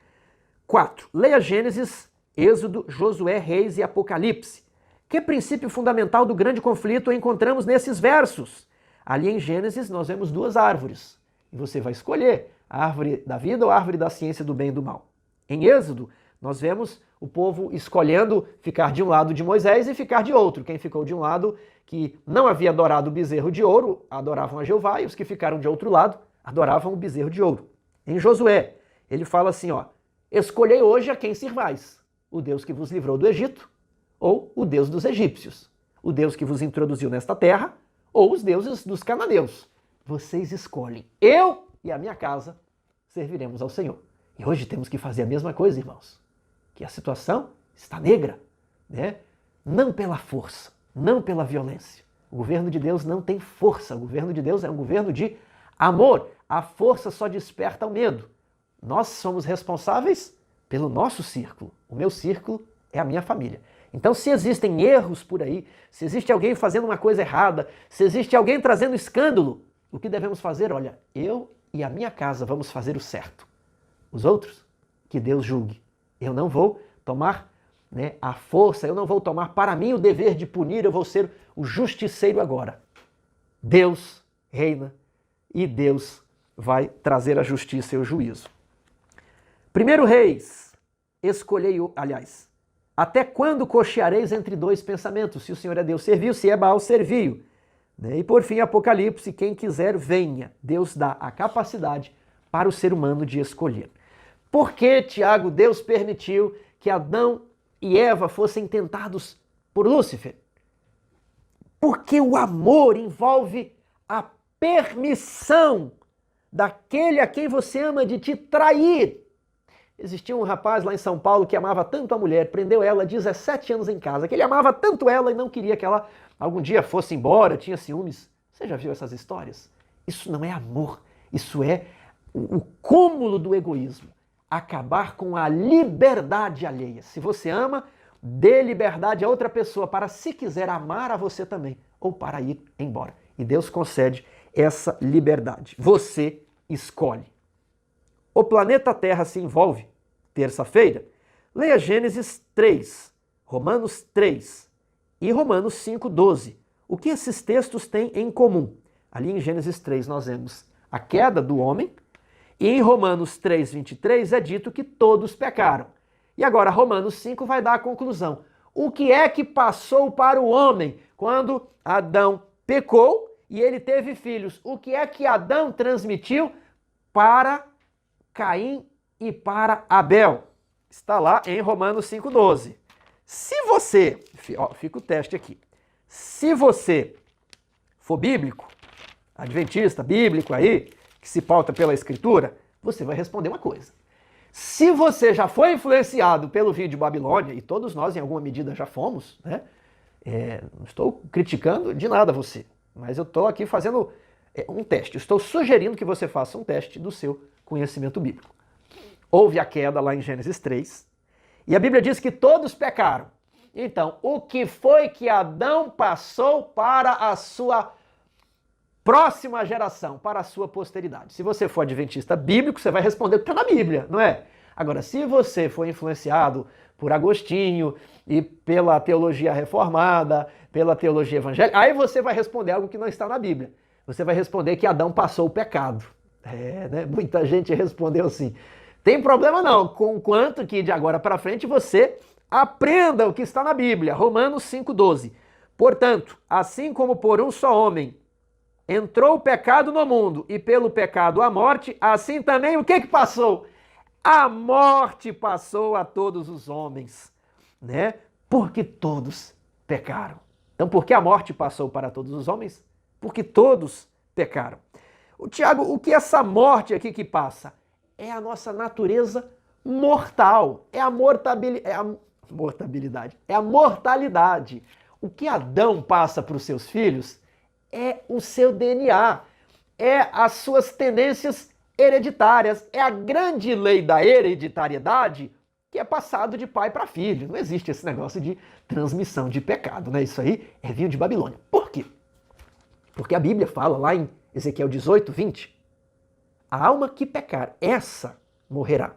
4. Leia Gênesis, Êxodo, Josué, Reis e Apocalipse. Que princípio fundamental do grande conflito encontramos nesses versos? Ali em Gênesis nós vemos 2 árvores. E você vai escolher a árvore da vida ou a árvore da ciência do bem e do mal. Em Êxodo, nós vemos o povo escolhendo ficar de um lado de Moisés e ficar de outro. Quem ficou de um lado, que não havia adorado o bezerro de ouro, adoravam a Jeová, e os que ficaram de outro lado, adoravam o bezerro de ouro. Em Josué, ele fala assim, ó, escolhei hoje a quem sirvais, o Deus que vos livrou do Egito, ou o Deus dos egípcios, o Deus que vos introduziu nesta terra, ou os deuses dos cananeus. Vocês escolhem. Eu e a minha casa serviremos ao Senhor. E hoje temos que fazer a mesma coisa, irmãos. Que a situação está negra, né? Não pela força, não pela violência. O governo de Deus não tem força. O governo de Deus é um governo de amor. A força só desperta o medo. Nós somos responsáveis pelo nosso círculo. O meu círculo é a minha família. Então, se existem erros por aí, se existe alguém fazendo uma coisa errada, se existe alguém trazendo escândalo, o que devemos fazer? Olha, eu e a minha casa vamos fazer o certo. Os outros, que Deus julgue. Eu não vou tomar, né, a força, eu não vou tomar para mim o dever de punir, eu vou ser o justiceiro agora. Deus reina e Deus vai trazer a justiça e o juízo. 1 Reis, até quando cocheareis entre 2 pensamentos? Se o Senhor é Deus, serviu, se é Baal, serviu. E por fim, Apocalipse, quem quiser, venha. Deus dá a capacidade para o ser humano de escolher. Por que, Tiago, Deus permitiu que Adão e Eva fossem tentados por Lúcifer? Porque o amor envolve a permissão daquele a quem você ama de te trair. Existia um rapaz lá em São Paulo que amava tanto a mulher, prendeu ela 17 anos em casa, que ele amava tanto ela e não queria que ela algum dia fosse embora, tinha ciúmes. Você já viu essas histórias? Isso não é amor, isso é o cúmulo do egoísmo. Acabar com a liberdade alheia. Se você ama, dê liberdade a outra pessoa para, se quiser, amar a você também, ou para ir embora. E Deus concede essa liberdade. Você escolhe. O planeta Terra se envolve, terça-feira. Leia Gênesis 3, Romanos 3 e Romanos 5:12. O que esses textos têm em comum? Ali em Gênesis 3 nós vemos a queda do homem, e em Romanos 3:23 é dito que todos pecaram. E agora Romanos 5 vai dar a conclusão. O que é que passou para o homem quando Adão pecou e ele teve filhos. O que é que Adão transmitiu para Caim e para Abel? Está lá em Romanos 5,12. Se você, fica o teste aqui, se você for bíblico, adventista, bíblico aí, que se pauta pela escritura, você vai responder uma coisa. Se você já foi influenciado pelo vídeo de Babilônia, e todos nós em alguma medida já fomos, né? Não estou criticando de nada você, mas eu estou aqui fazendo um teste. Estou sugerindo que você faça um teste do seu conhecimento bíblico. Houve a queda lá em Gênesis 3, e a Bíblia diz que todos pecaram. Então, o que foi que Adão passou para a sua próxima geração, para a sua posteridade? Se você for adventista bíblico, você vai responder o que está na Bíblia, não é? Agora, se você for influenciado por Agostinho e pela teologia reformada, pela teologia evangélica, aí você vai responder algo que não está na Bíblia. Você vai responder que Adão passou o pecado. Né? Muita gente respondeu assim. Tem problema não, conquanto que de agora para frente você aprenda o que está na Bíblia. Romanos 5,12. Portanto, assim como por um só homem entrou o pecado no mundo e pelo pecado a morte, assim também o que passou? A morte passou a todos os homens, né? Porque todos pecaram. Então, por que a morte passou para todos os homens? Porque todos pecaram. Tiago, o que essa morte aqui que passa? É a nossa natureza mortal, é a mortalidade. O que Adão passa para os seus filhos é o seu DNA, é as suas tendências hereditárias, é a grande lei da hereditariedade que é passado de pai para filho. Não existe esse negócio de transmissão de pecado, né? Isso aí é vinho de Babilônia. Por quê? Porque a Bíblia fala lá em Ezequiel 18:20, a alma que pecar, essa morrerá.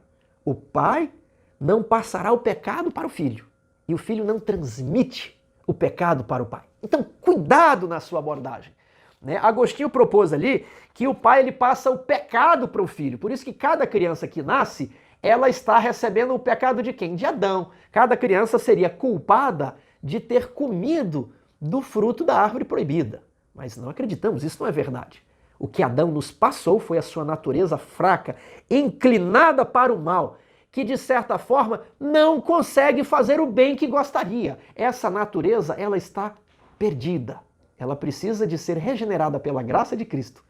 O pai não passará o pecado para o filho, e o filho não transmite o pecado para o pai. Então, cuidado na sua abordagem. Né? Agostinho propôs ali que o pai ele passa o pecado para o filho. Por isso que cada criança que nasce, ela está recebendo o pecado de quem? De Adão. Cada criança seria culpada de ter comido do fruto da árvore proibida. Mas não acreditamos, isso não é verdade. O que Adão nos passou foi a sua natureza fraca, inclinada para o mal, que de certa forma não consegue fazer o bem que gostaria. Essa natureza, ela está perdida. Ela precisa de ser regenerada pela graça de Cristo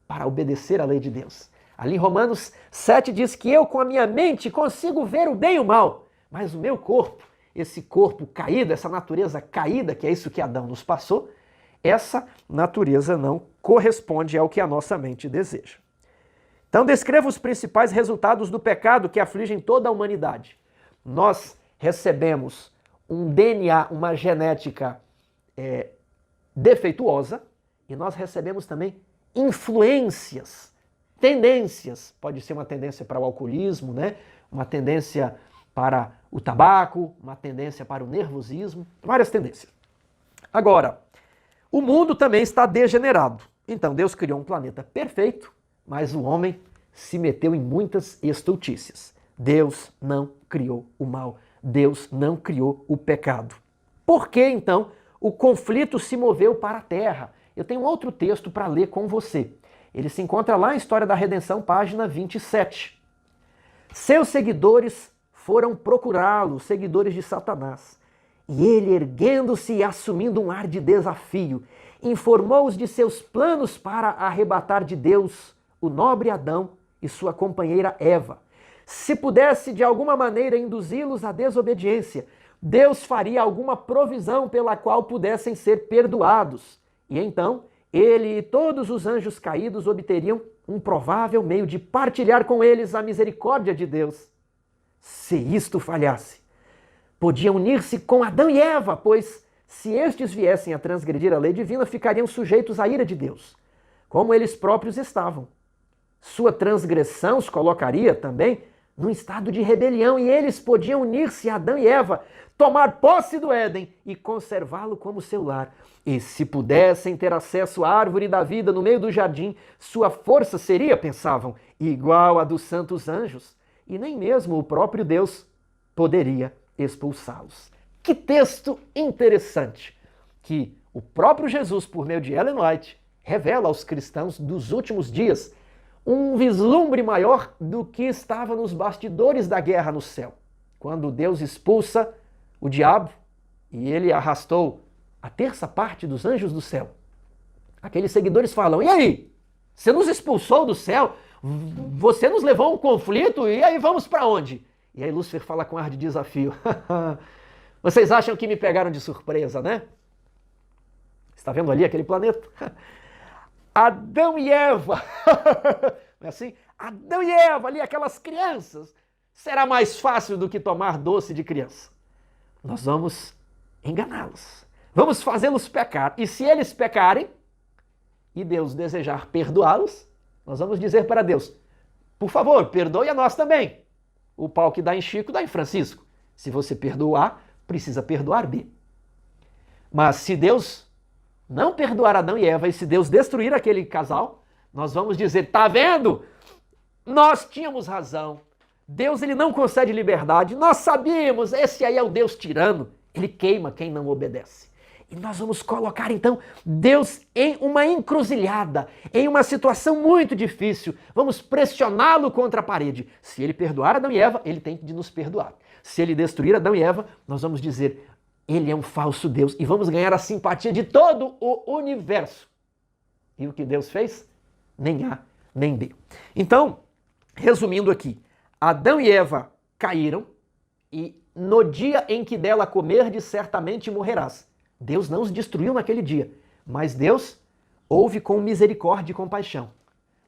para obedecer à lei de Deus. Ali em Romanos 7 diz que eu com a minha mente consigo ver o bem e o mal, mas o meu corpo, esse corpo caído, essa natureza caída, que é isso que Adão nos passou, essa natureza não corresponde ao que a nossa mente deseja. Então descreva os principais resultados do pecado que afligem toda a humanidade. Nós recebemos um DNA, uma genética defeituosa, e nós recebemos também influências, tendências. Pode ser uma tendência para o alcoolismo, né? Uma tendência para o tabaco, uma tendência para o nervosismo, várias tendências. Agora, o mundo também está degenerado. Então, Deus criou um planeta perfeito, mas o homem se meteu em muitas estultícias. Deus não criou o mal. Deus não criou o pecado. Por que, então, o conflito se moveu para a terra? Eu tenho outro texto para ler com você. Ele se encontra lá em História da Redenção, página 27. Seus seguidores foram procurá-lo, seguidores de Satanás. E ele, erguendo-se e assumindo um ar de desafio, informou-os de seus planos para arrebatar de Deus o nobre Adão e sua companheira Eva. Se pudesse de alguma maneira induzi-los à desobediência, Deus faria alguma provisão pela qual pudessem ser perdoados. E então, ele e todos os anjos caídos obteriam um provável meio de partilhar com eles a misericórdia de Deus. Se isto falhasse, podiam unir-se com Adão e Eva, pois se estes viessem a transgredir a lei divina, ficariam sujeitos à ira de Deus, como eles próprios estavam. Sua transgressão os colocaria também num estado de rebelião, e eles podiam unir-se a Adão e Eva, tomar posse do Éden e conservá-lo como seu lar. E se pudessem ter acesso à árvore da vida no meio do jardim, sua força seria, pensavam, igual à dos santos anjos, e nem mesmo o próprio Deus poderia expulsá-los. Que texto interessante, que o próprio Jesus, por meio de Ellen White, revela aos cristãos dos últimos dias um vislumbre maior do que estava nos bastidores da guerra no céu. Quando Deus expulsa o diabo e ele arrastou a terça parte dos anjos do céu. Aqueles seguidores falam, e aí? Você nos expulsou do céu? Você nos levou a um conflito? E aí vamos para onde? E aí Lúcifer fala com ar de desafio. Vocês acham que me pegaram de surpresa, né? Está vendo ali aquele planeta? Adão e Eva. Não é assim? Adão e Eva, ali aquelas crianças. Será mais fácil do que tomar doce de criança. Nós vamos enganá-los. Vamos fazê-los pecar. E se eles pecarem, e Deus desejar perdoá-los, nós vamos dizer para Deus, por favor, perdoe a nós também. O pau que dá em Chico, dá em Francisco. Se você perdoar, precisa perdoar B. Mas se Deus não perdoar Adão e Eva, e se Deus destruir aquele casal, nós vamos dizer, tá vendo? Nós tínhamos razão. Deus, ele não concede liberdade. Nós sabíamos, esse aí é o Deus tirano. Ele queima quem não obedece. E nós vamos colocar, então, Deus em uma encruzilhada, em uma situação muito difícil. Vamos pressioná-lo contra a parede. Se ele perdoar Adão e Eva, ele tem de nos perdoar. Se ele destruir Adão e Eva, nós vamos dizer, ele é um falso Deus. E vamos ganhar a simpatia de todo o universo. E o que Deus fez? Nem A, nem B. Então, resumindo aqui, Adão e Eva caíram e no dia em que dela comerdes, certamente morrerás. Deus não os destruiu naquele dia, mas Deus houve com misericórdia e compaixão.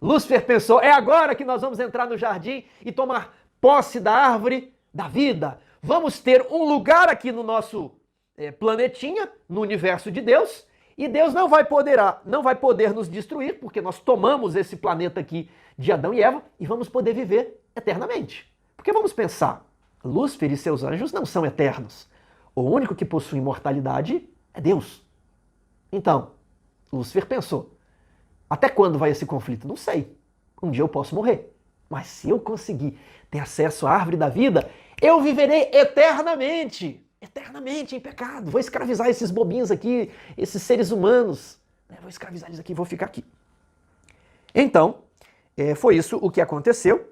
Lúcifer pensou, é agora que nós vamos entrar no jardim e tomar posse da árvore da vida. Vamos ter um lugar aqui no nosso planetinha, no universo de Deus, e Deus não vai poder nos destruir, porque nós tomamos esse planeta aqui de Adão e Eva e vamos poder viver eternamente. Porque vamos pensar, Lúcifer e seus anjos não são eternos. O único que possui imortalidade é Deus. Então, Lúcifer pensou, até quando vai esse conflito? Não sei. Um dia eu posso morrer. Mas se eu conseguir ter acesso à árvore da vida, eu viverei eternamente. Eternamente em pecado. Vou escravizar esses bobinhos aqui, esses seres humanos. Vou escravizar eles aqui, vou ficar aqui. Então, foi isso o que aconteceu.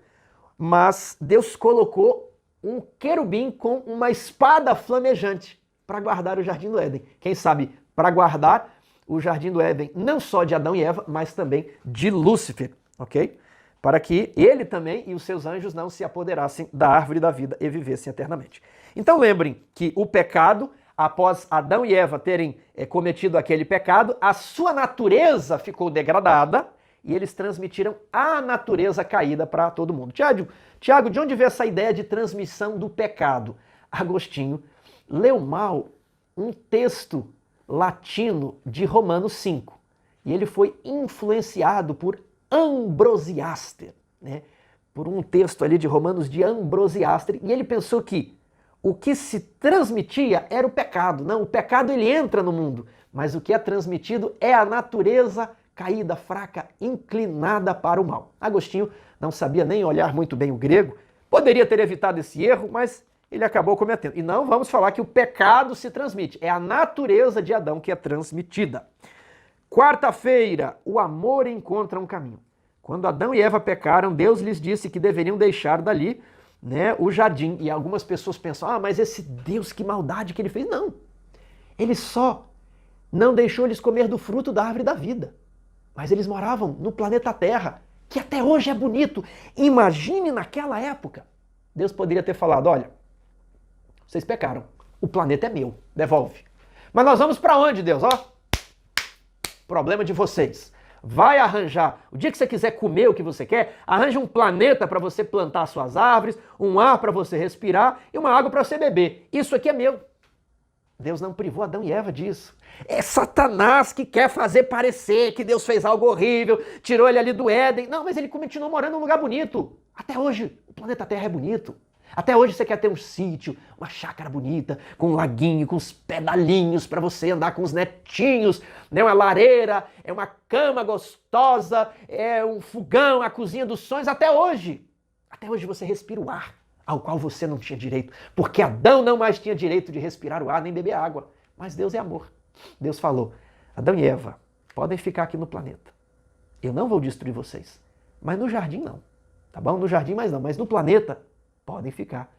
Mas Deus colocou um querubim com uma espada flamejante para guardar o Jardim do Éden. Quem sabe para guardar o Jardim do Éden não só de Adão e Eva, mas também de Lúcifer, ok? Para que ele também e os seus anjos não se apoderassem da árvore da vida e vivessem eternamente. Então lembrem que o pecado, após Adão e Eva terem cometido aquele pecado, a sua natureza ficou degradada e eles transmitiram a natureza caída para todo mundo. Tiago, de onde veio essa ideia de transmissão do pecado? Agostinho leu mal um texto latino de Romanos 5 e ele foi influenciado por Ambrosiaster, né? Por um texto ali de Romanos de Ambrosiaster, e ele pensou que o que se transmitia era o pecado. Não, o pecado ele entra no mundo, mas o que é transmitido é a natureza caída, fraca, inclinada para o mal. Agostinho não sabia nem olhar muito bem o grego, poderia ter evitado esse erro, mas ele acabou cometendo. E não vamos falar que o pecado se transmite, é a natureza de Adão que é transmitida. Quarta-feira, o amor encontra um caminho. Quando Adão e Eva pecaram, Deus lhes disse que deveriam deixar dali, né, o jardim. E algumas pessoas pensam, mas esse Deus, que maldade que ele fez. Não, ele só não deixou eles comer do fruto da árvore da vida. Mas eles moravam no planeta Terra, que até hoje é bonito. Imagine naquela época. Deus poderia ter falado, olha, vocês pecaram, o planeta é meu, devolve. Mas nós vamos para onde, Deus? Problema de vocês. Vai arranjar, o dia que você quiser comer o que você quer, arranja um planeta para você plantar suas árvores, um ar para você respirar e uma água para você beber. Isso aqui é meu. Deus não privou Adão e Eva disso. É Satanás que quer fazer parecer que Deus fez algo horrível, tirou ele ali do Éden. Não, mas ele continuou morando num lugar bonito. Até hoje, o planeta Terra é bonito. Até hoje você quer ter um sítio, uma chácara bonita, com um laguinho, com uns pedalinhos para você andar com os netinhos, né? Uma lareira, é uma cama gostosa, é um fogão, a cozinha dos sonhos. Até hoje você respira o ar ao qual você não tinha direito, porque Adão não mais tinha direito de respirar o ar nem beber água. Mas Deus é amor. Deus falou, Adão e Eva, podem ficar aqui no planeta. Eu não vou destruir vocês. Mas no jardim não. Tá bom? No jardim mais não. Mas no planeta, podem ficar.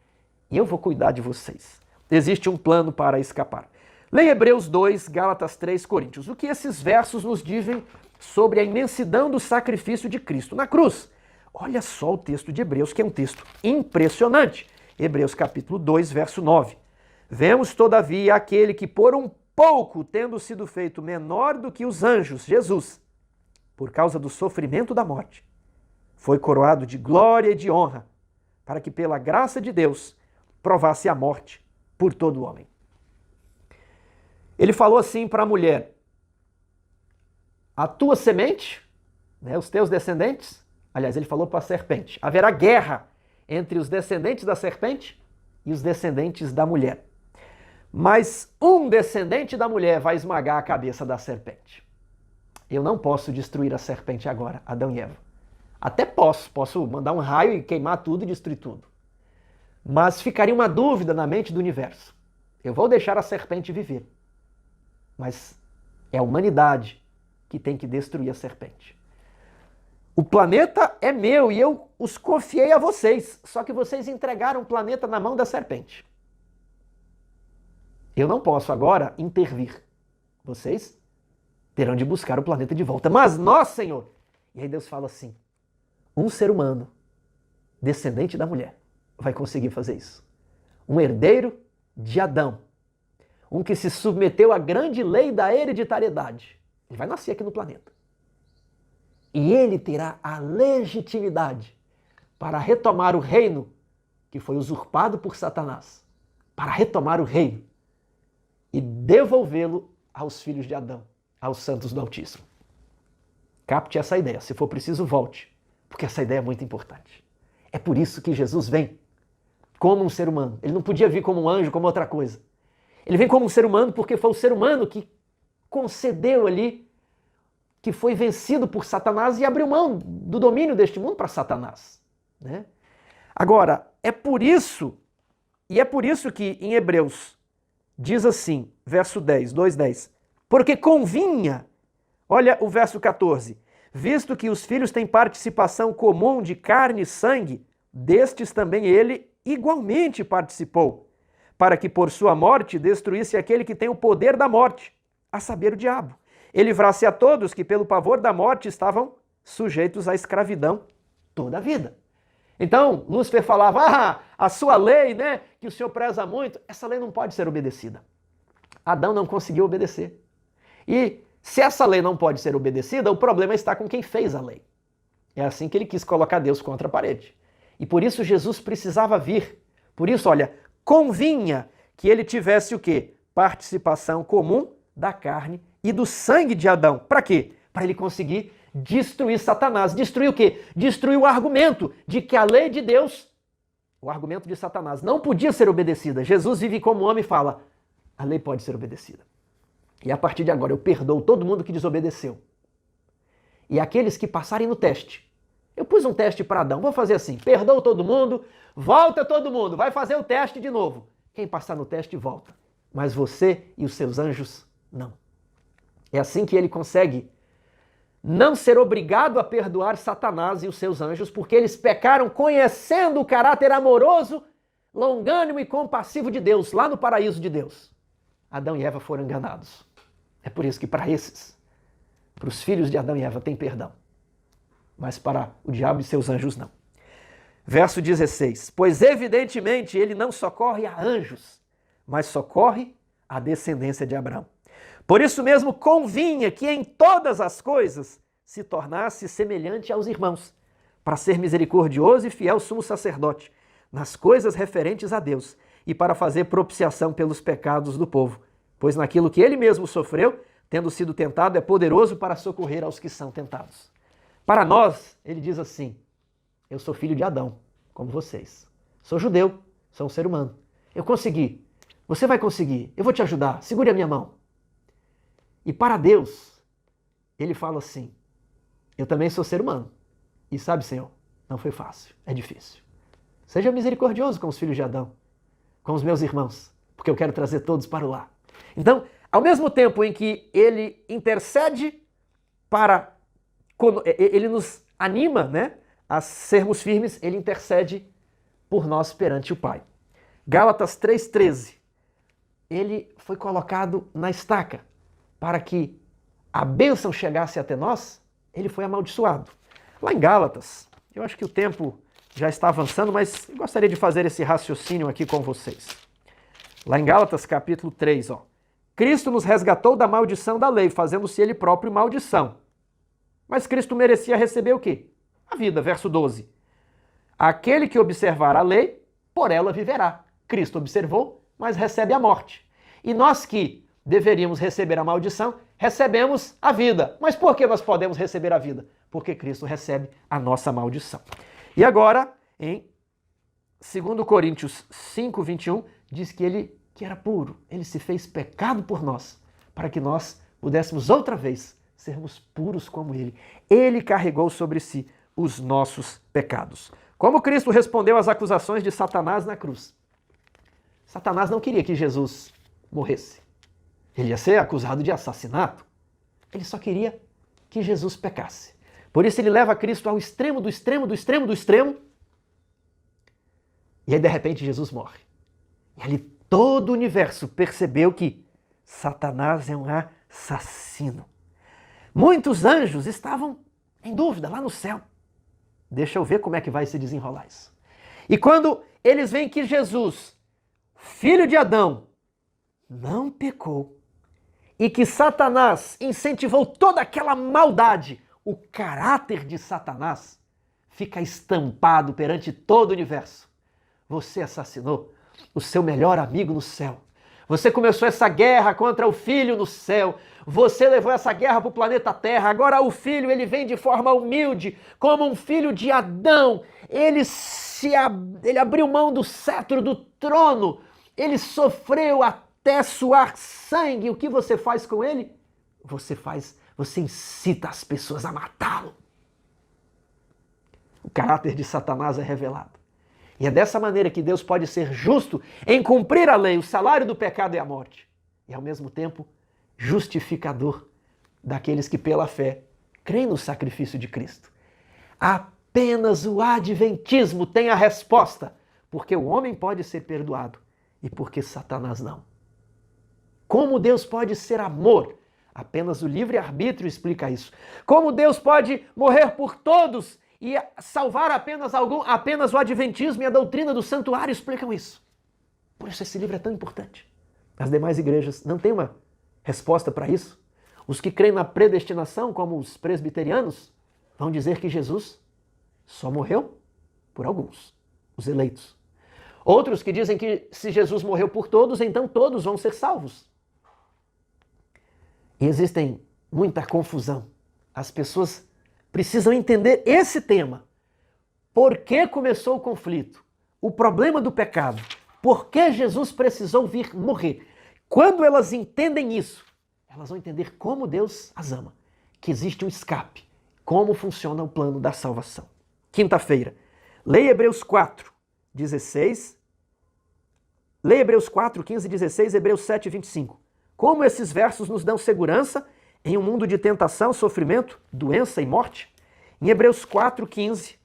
E eu vou cuidar de vocês. Existe um plano para escapar. Leia Hebreus 2, Gálatas 3, Coríntios. O que esses versos nos dizem sobre a imensidão do sacrifício de Cristo na cruz? Olha só o texto de Hebreus, que é um texto impressionante. Hebreus capítulo 2, verso 9. Vemos, todavia, aquele que por um pouco, tendo sido feito menor do que os anjos, Jesus, por causa do sofrimento da morte, foi coroado de glória e de honra, para que pela graça de Deus provasse a morte por todo homem. Ele falou assim para a mulher: a tua semente, né, os teus descendentes, aliás, ele falou para a serpente, haverá guerra entre os descendentes da serpente e os descendentes da mulher. Mas um descendente da mulher vai esmagar a cabeça da serpente. Eu não posso destruir a serpente agora, Adão e Eva. Até posso mandar um raio e queimar tudo e destruir tudo. Mas ficaria uma dúvida na mente do universo. Eu vou deixar a serpente viver. Mas é a humanidade que tem que destruir a serpente. O planeta é meu e eu os confiei a vocês. Só que vocês entregaram o planeta na mão da serpente. Eu não posso agora intervir. Vocês terão de buscar o planeta de volta. Mas nós, Senhor... E aí Deus fala assim: um ser humano, descendente da mulher, vai conseguir fazer isso. Um herdeiro de Adão. Um que se submeteu à grande lei da hereditariedade. Ele vai nascer aqui no planeta. E ele terá a legitimidade para retomar o reino que foi usurpado por Satanás. Para retomar o reino e devolvê-lo aos filhos de Adão, aos santos do Altíssimo. Capte essa ideia. Se for preciso, volte, porque essa ideia é muito importante. É por isso que Jesus vem como um ser humano. Ele não podia vir como um anjo, como outra coisa. Ele vem como um ser humano porque foi o ser humano que concedeu ali, que foi vencido por Satanás e abriu mão do domínio deste mundo para Satanás, né? Agora, é por isso que em Hebreus diz assim, verso 10, 2:10, porque convinha, olha o verso 14, visto que os filhos têm participação comum de carne e sangue, destes também ele igualmente participou, para que por sua morte destruísse aquele que tem o poder da morte, a saber, o diabo. Ele livrasse a todos que pelo pavor da morte estavam sujeitos à escravidão toda a vida. Então, Lúcifer falava, a sua lei, né, que o Senhor preza muito, essa lei não pode ser obedecida. Adão não conseguiu obedecer. E se essa lei não pode ser obedecida, o problema está com quem fez a lei. É assim que ele quis colocar Deus contra a parede. E por isso Jesus precisava vir. Por isso, olha, convinha que ele tivesse o quê? Participação comum da carne e do sangue de Adão. Para quê? Para ele conseguir destruir Satanás. Destruir o quê? Destruir o argumento de que a lei de Deus, o argumento de Satanás, não podia ser obedecida. Jesus vive como homem e fala, a lei pode ser obedecida. E a partir de agora eu perdoo todo mundo que desobedeceu. E aqueles que passarem no teste. Eu pus um teste para Adão, vou fazer assim, perdoo todo mundo, volta todo mundo, vai fazer o teste de novo. Quem passar no teste volta. Mas você e os seus anjos, não. É assim que ele consegue não ser obrigado a perdoar Satanás e os seus anjos, porque eles pecaram conhecendo o caráter amoroso, longânimo e compassivo de Deus, lá no paraíso de Deus. Adão e Eva foram enganados. É por isso que para esses, para os filhos de Adão e Eva, tem perdão. Mas para o diabo e seus anjos não. Verso 16. Pois evidentemente ele não socorre a anjos, mas socorre a descendência de Abraão. Por isso mesmo convinha que em todas as coisas se tornasse semelhante aos irmãos, para ser misericordioso e fiel sumo sacerdote, nas coisas referentes a Deus, e para fazer propiciação pelos pecados do povo. Pois naquilo que ele mesmo sofreu, tendo sido tentado, é poderoso para socorrer aos que são tentados. Para nós, ele diz assim, eu sou filho de Adão, como vocês. Sou judeu, sou um ser humano. Eu consegui. Você vai conseguir. Eu vou te ajudar. Segure a minha mão. E para Deus, ele fala assim, eu também sou ser humano. E sabe, Senhor, não foi fácil, é difícil. Seja misericordioso com os filhos de Adão, com os meus irmãos, porque eu quero trazer todos para o lar. Então, ao mesmo tempo em que ele intercede ele nos anima, né, a sermos firmes, ele intercede por nós perante o Pai. Gálatas 3,13. Ele foi colocado na estaca para que a bênção chegasse até nós, ele foi amaldiçoado. Lá em Gálatas, eu acho que o tempo já está avançando, mas eu gostaria de fazer esse raciocínio aqui com vocês. Lá em Gálatas capítulo 3, ó. Cristo nos resgatou da maldição da lei, fazendo-se ele próprio maldição. Mas Cristo merecia receber o quê? A vida, verso 12. Aquele que observar a lei, por ela viverá. Cristo observou, mas recebe a morte. E nós que deveríamos receber a maldição, recebemos a vida. Mas por que nós podemos receber a vida? Porque Cristo recebe a nossa maldição. E agora, em 2 Coríntios 5, 21, diz que ele que era puro, ele se fez pecado por nós, para que nós pudéssemos outra vez sermos puros como ele. Ele carregou sobre si os nossos pecados. Como Cristo respondeu às acusações de Satanás na cruz? Satanás não queria que Jesus morresse. Ele ia ser acusado de assassinato. Ele só queria que Jesus pecasse. Por isso ele leva Cristo ao extremo do extremo do extremo do extremo. E aí de repente Jesus morre. E ali todo o universo percebeu que Satanás é um assassino. Muitos anjos estavam em dúvida lá no céu. Deixa eu ver como é que vai se desenrolar isso. E quando eles veem que Jesus, filho de Adão, não pecou, e que Satanás incentivou toda aquela maldade, o caráter de Satanás fica estampado perante todo o universo. Você assassinou o seu melhor amigo no céu. Você começou essa guerra contra o filho no céu. Você levou essa guerra para o planeta Terra. Agora o filho, ele vem de forma humilde, como um filho de Adão. Ele abriu mão do cetro do trono. Ele sofreu até suar sangue. O que você faz com ele? Você incita as pessoas a matá-lo. O caráter de Satanás é revelado. E é dessa maneira que Deus pode ser justo em cumprir a lei. O salário do pecado é a morte. E ao mesmo tempo, justificador daqueles que pela fé creem no sacrifício de Cristo. Apenas o adventismo tem a resposta. Porque o homem pode ser perdoado e porque Satanás não. Como Deus pode ser amor? Apenas o livre-arbítrio explica isso. Como Deus pode morrer por todos e salvar apenas o adventismo e a doutrina do santuário explicam isso. Por isso esse livro é tão importante. As demais igrejas não têm uma resposta para isso. Os que creem na predestinação, como os presbiterianos, vão dizer que Jesus só morreu por alguns, os eleitos. Outros que dizem que se Jesus morreu por todos, então todos vão ser salvos. E existe muita confusão. As pessoas precisam entender esse tema. Por que começou o conflito? O problema do pecado. Por que Jesus precisou vir morrer? Quando elas entendem isso, elas vão entender como Deus as ama. Que existe um escape. Como funciona o plano da salvação. Quinta-feira. Leia Hebreus 4, 16. Leia Hebreus 4, 15 e 16, Hebreus 7, 25. Como esses versos nos dão segurança em um mundo de tentação, sofrimento, doença e morte? Em Hebreus 4, 15,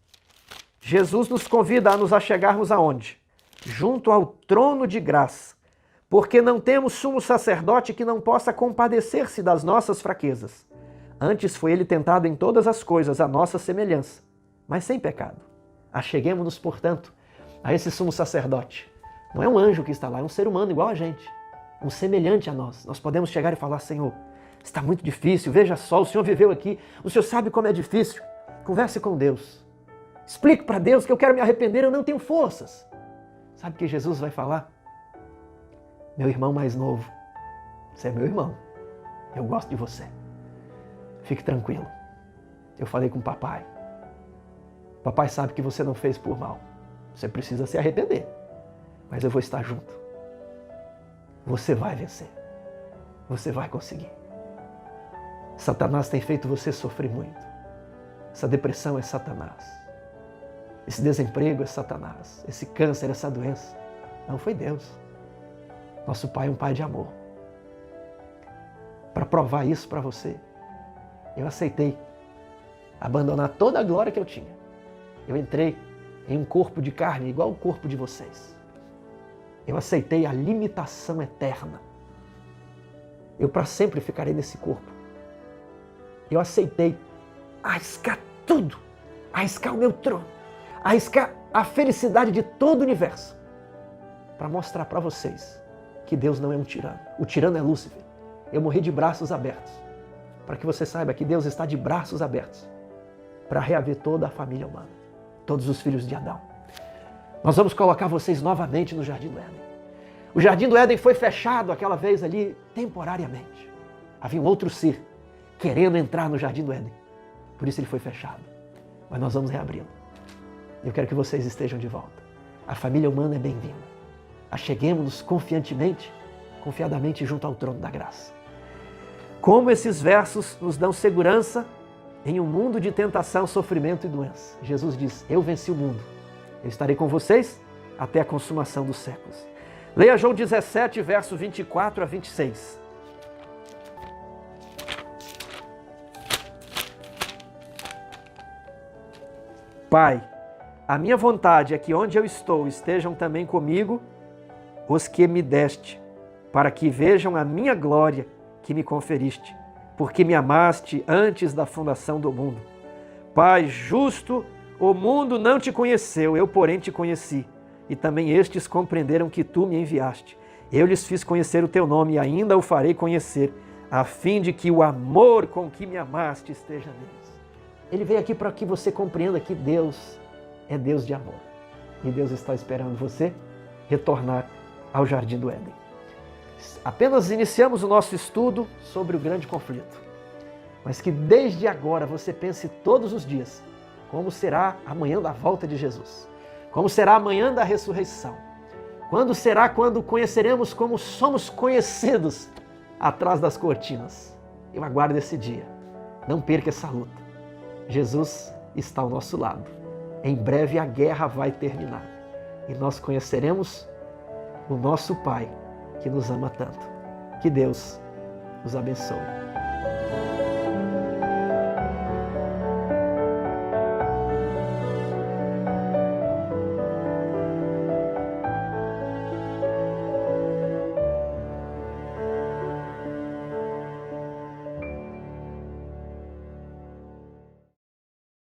Jesus nos convida a nos achegarmos aonde? Junto ao trono de graça, porque não temos sumo sacerdote que não possa compadecer-se das nossas fraquezas. Antes foi ele tentado em todas as coisas, a nossa semelhança, mas sem pecado. Acheguemo-nos, portanto, a esse sumo sacerdote. Não é um anjo que está lá, é um ser humano igual a gente, um semelhante a nós. Nós podemos chegar e falar: Senhor, está muito difícil, veja só, o Senhor viveu aqui, o Senhor sabe como é difícil. Converse com Deus. Explique para Deus que eu quero me arrepender, eu não tenho forças. Sabe o que Jesus vai falar? Meu irmão mais novo, você é meu irmão, eu gosto de você. Fique tranquilo. Eu falei com o papai. Papai sabe que você não fez por mal. Você precisa se arrepender. Mas eu vou estar junto. Você vai vencer. Você vai conseguir. Satanás tem feito você sofrer muito. Essa depressão é Satanás. Esse desemprego é Satanás. Esse câncer, essa doença. Não foi Deus. Nosso Pai é um Pai de amor. Para provar isso para você, Eu aceitei abandonar toda a glória que eu tinha. Eu entrei em um corpo de carne igual ao corpo de vocês. Eu aceitei a limitação eterna. Eu para sempre ficarei nesse corpo. Eu aceitei arriscar tudo, arriscar o meu trono, arriscar a felicidade de todo o universo, para mostrar para vocês que Deus não é um tirano. O tirano é Lúcifer. Eu morri de braços abertos, para que você saiba que Deus está de braços abertos para reaver toda a família humana, todos os filhos de Adão. Nós vamos colocar vocês novamente no Jardim do Éden. O Jardim do Éden foi fechado aquela vez ali temporariamente. Havia um outro ser querendo entrar no Jardim do Éden. Por isso ele foi fechado. Mas nós vamos reabri-lo. Eu quero que vocês estejam de volta. A família humana é bem-vinda. Acheguemos-nos confiadamente junto ao trono da graça. Como esses versos nos dão segurança em um mundo de tentação, sofrimento e doença. Jesus diz, eu venci o mundo. Eu estarei com vocês até a consumação dos séculos. Leia João 17, verso 24 a 26. Pai, a minha vontade é que onde eu estou estejam também comigo os que me deste, para que vejam a minha glória que me conferiste, porque me amaste antes da fundação do mundo. Pai justo, o mundo não te conheceu, eu porém te conheci, e também estes compreenderam que tu me enviaste. Eu lhes fiz conhecer o teu nome e ainda o farei conhecer, a fim de que o amor com que me amaste esteja neles. Ele veio aqui para que você compreenda que Deus é Deus de amor. E Deus está esperando você retornar ao Jardim do Éden. Apenas iniciamos o nosso estudo sobre o grande conflito. Mas que desde agora você pense todos os dias como será amanhã da volta de Jesus. Como será amanhã da ressurreição. Quando será quando conheceremos como somos conhecidos atrás das cortinas. Eu aguardo esse dia. Não perca essa luta. Jesus está ao nosso lado. Em breve a guerra vai terminar. E nós conheceremos o nosso Pai, que nos ama tanto. Que Deus nos abençoe.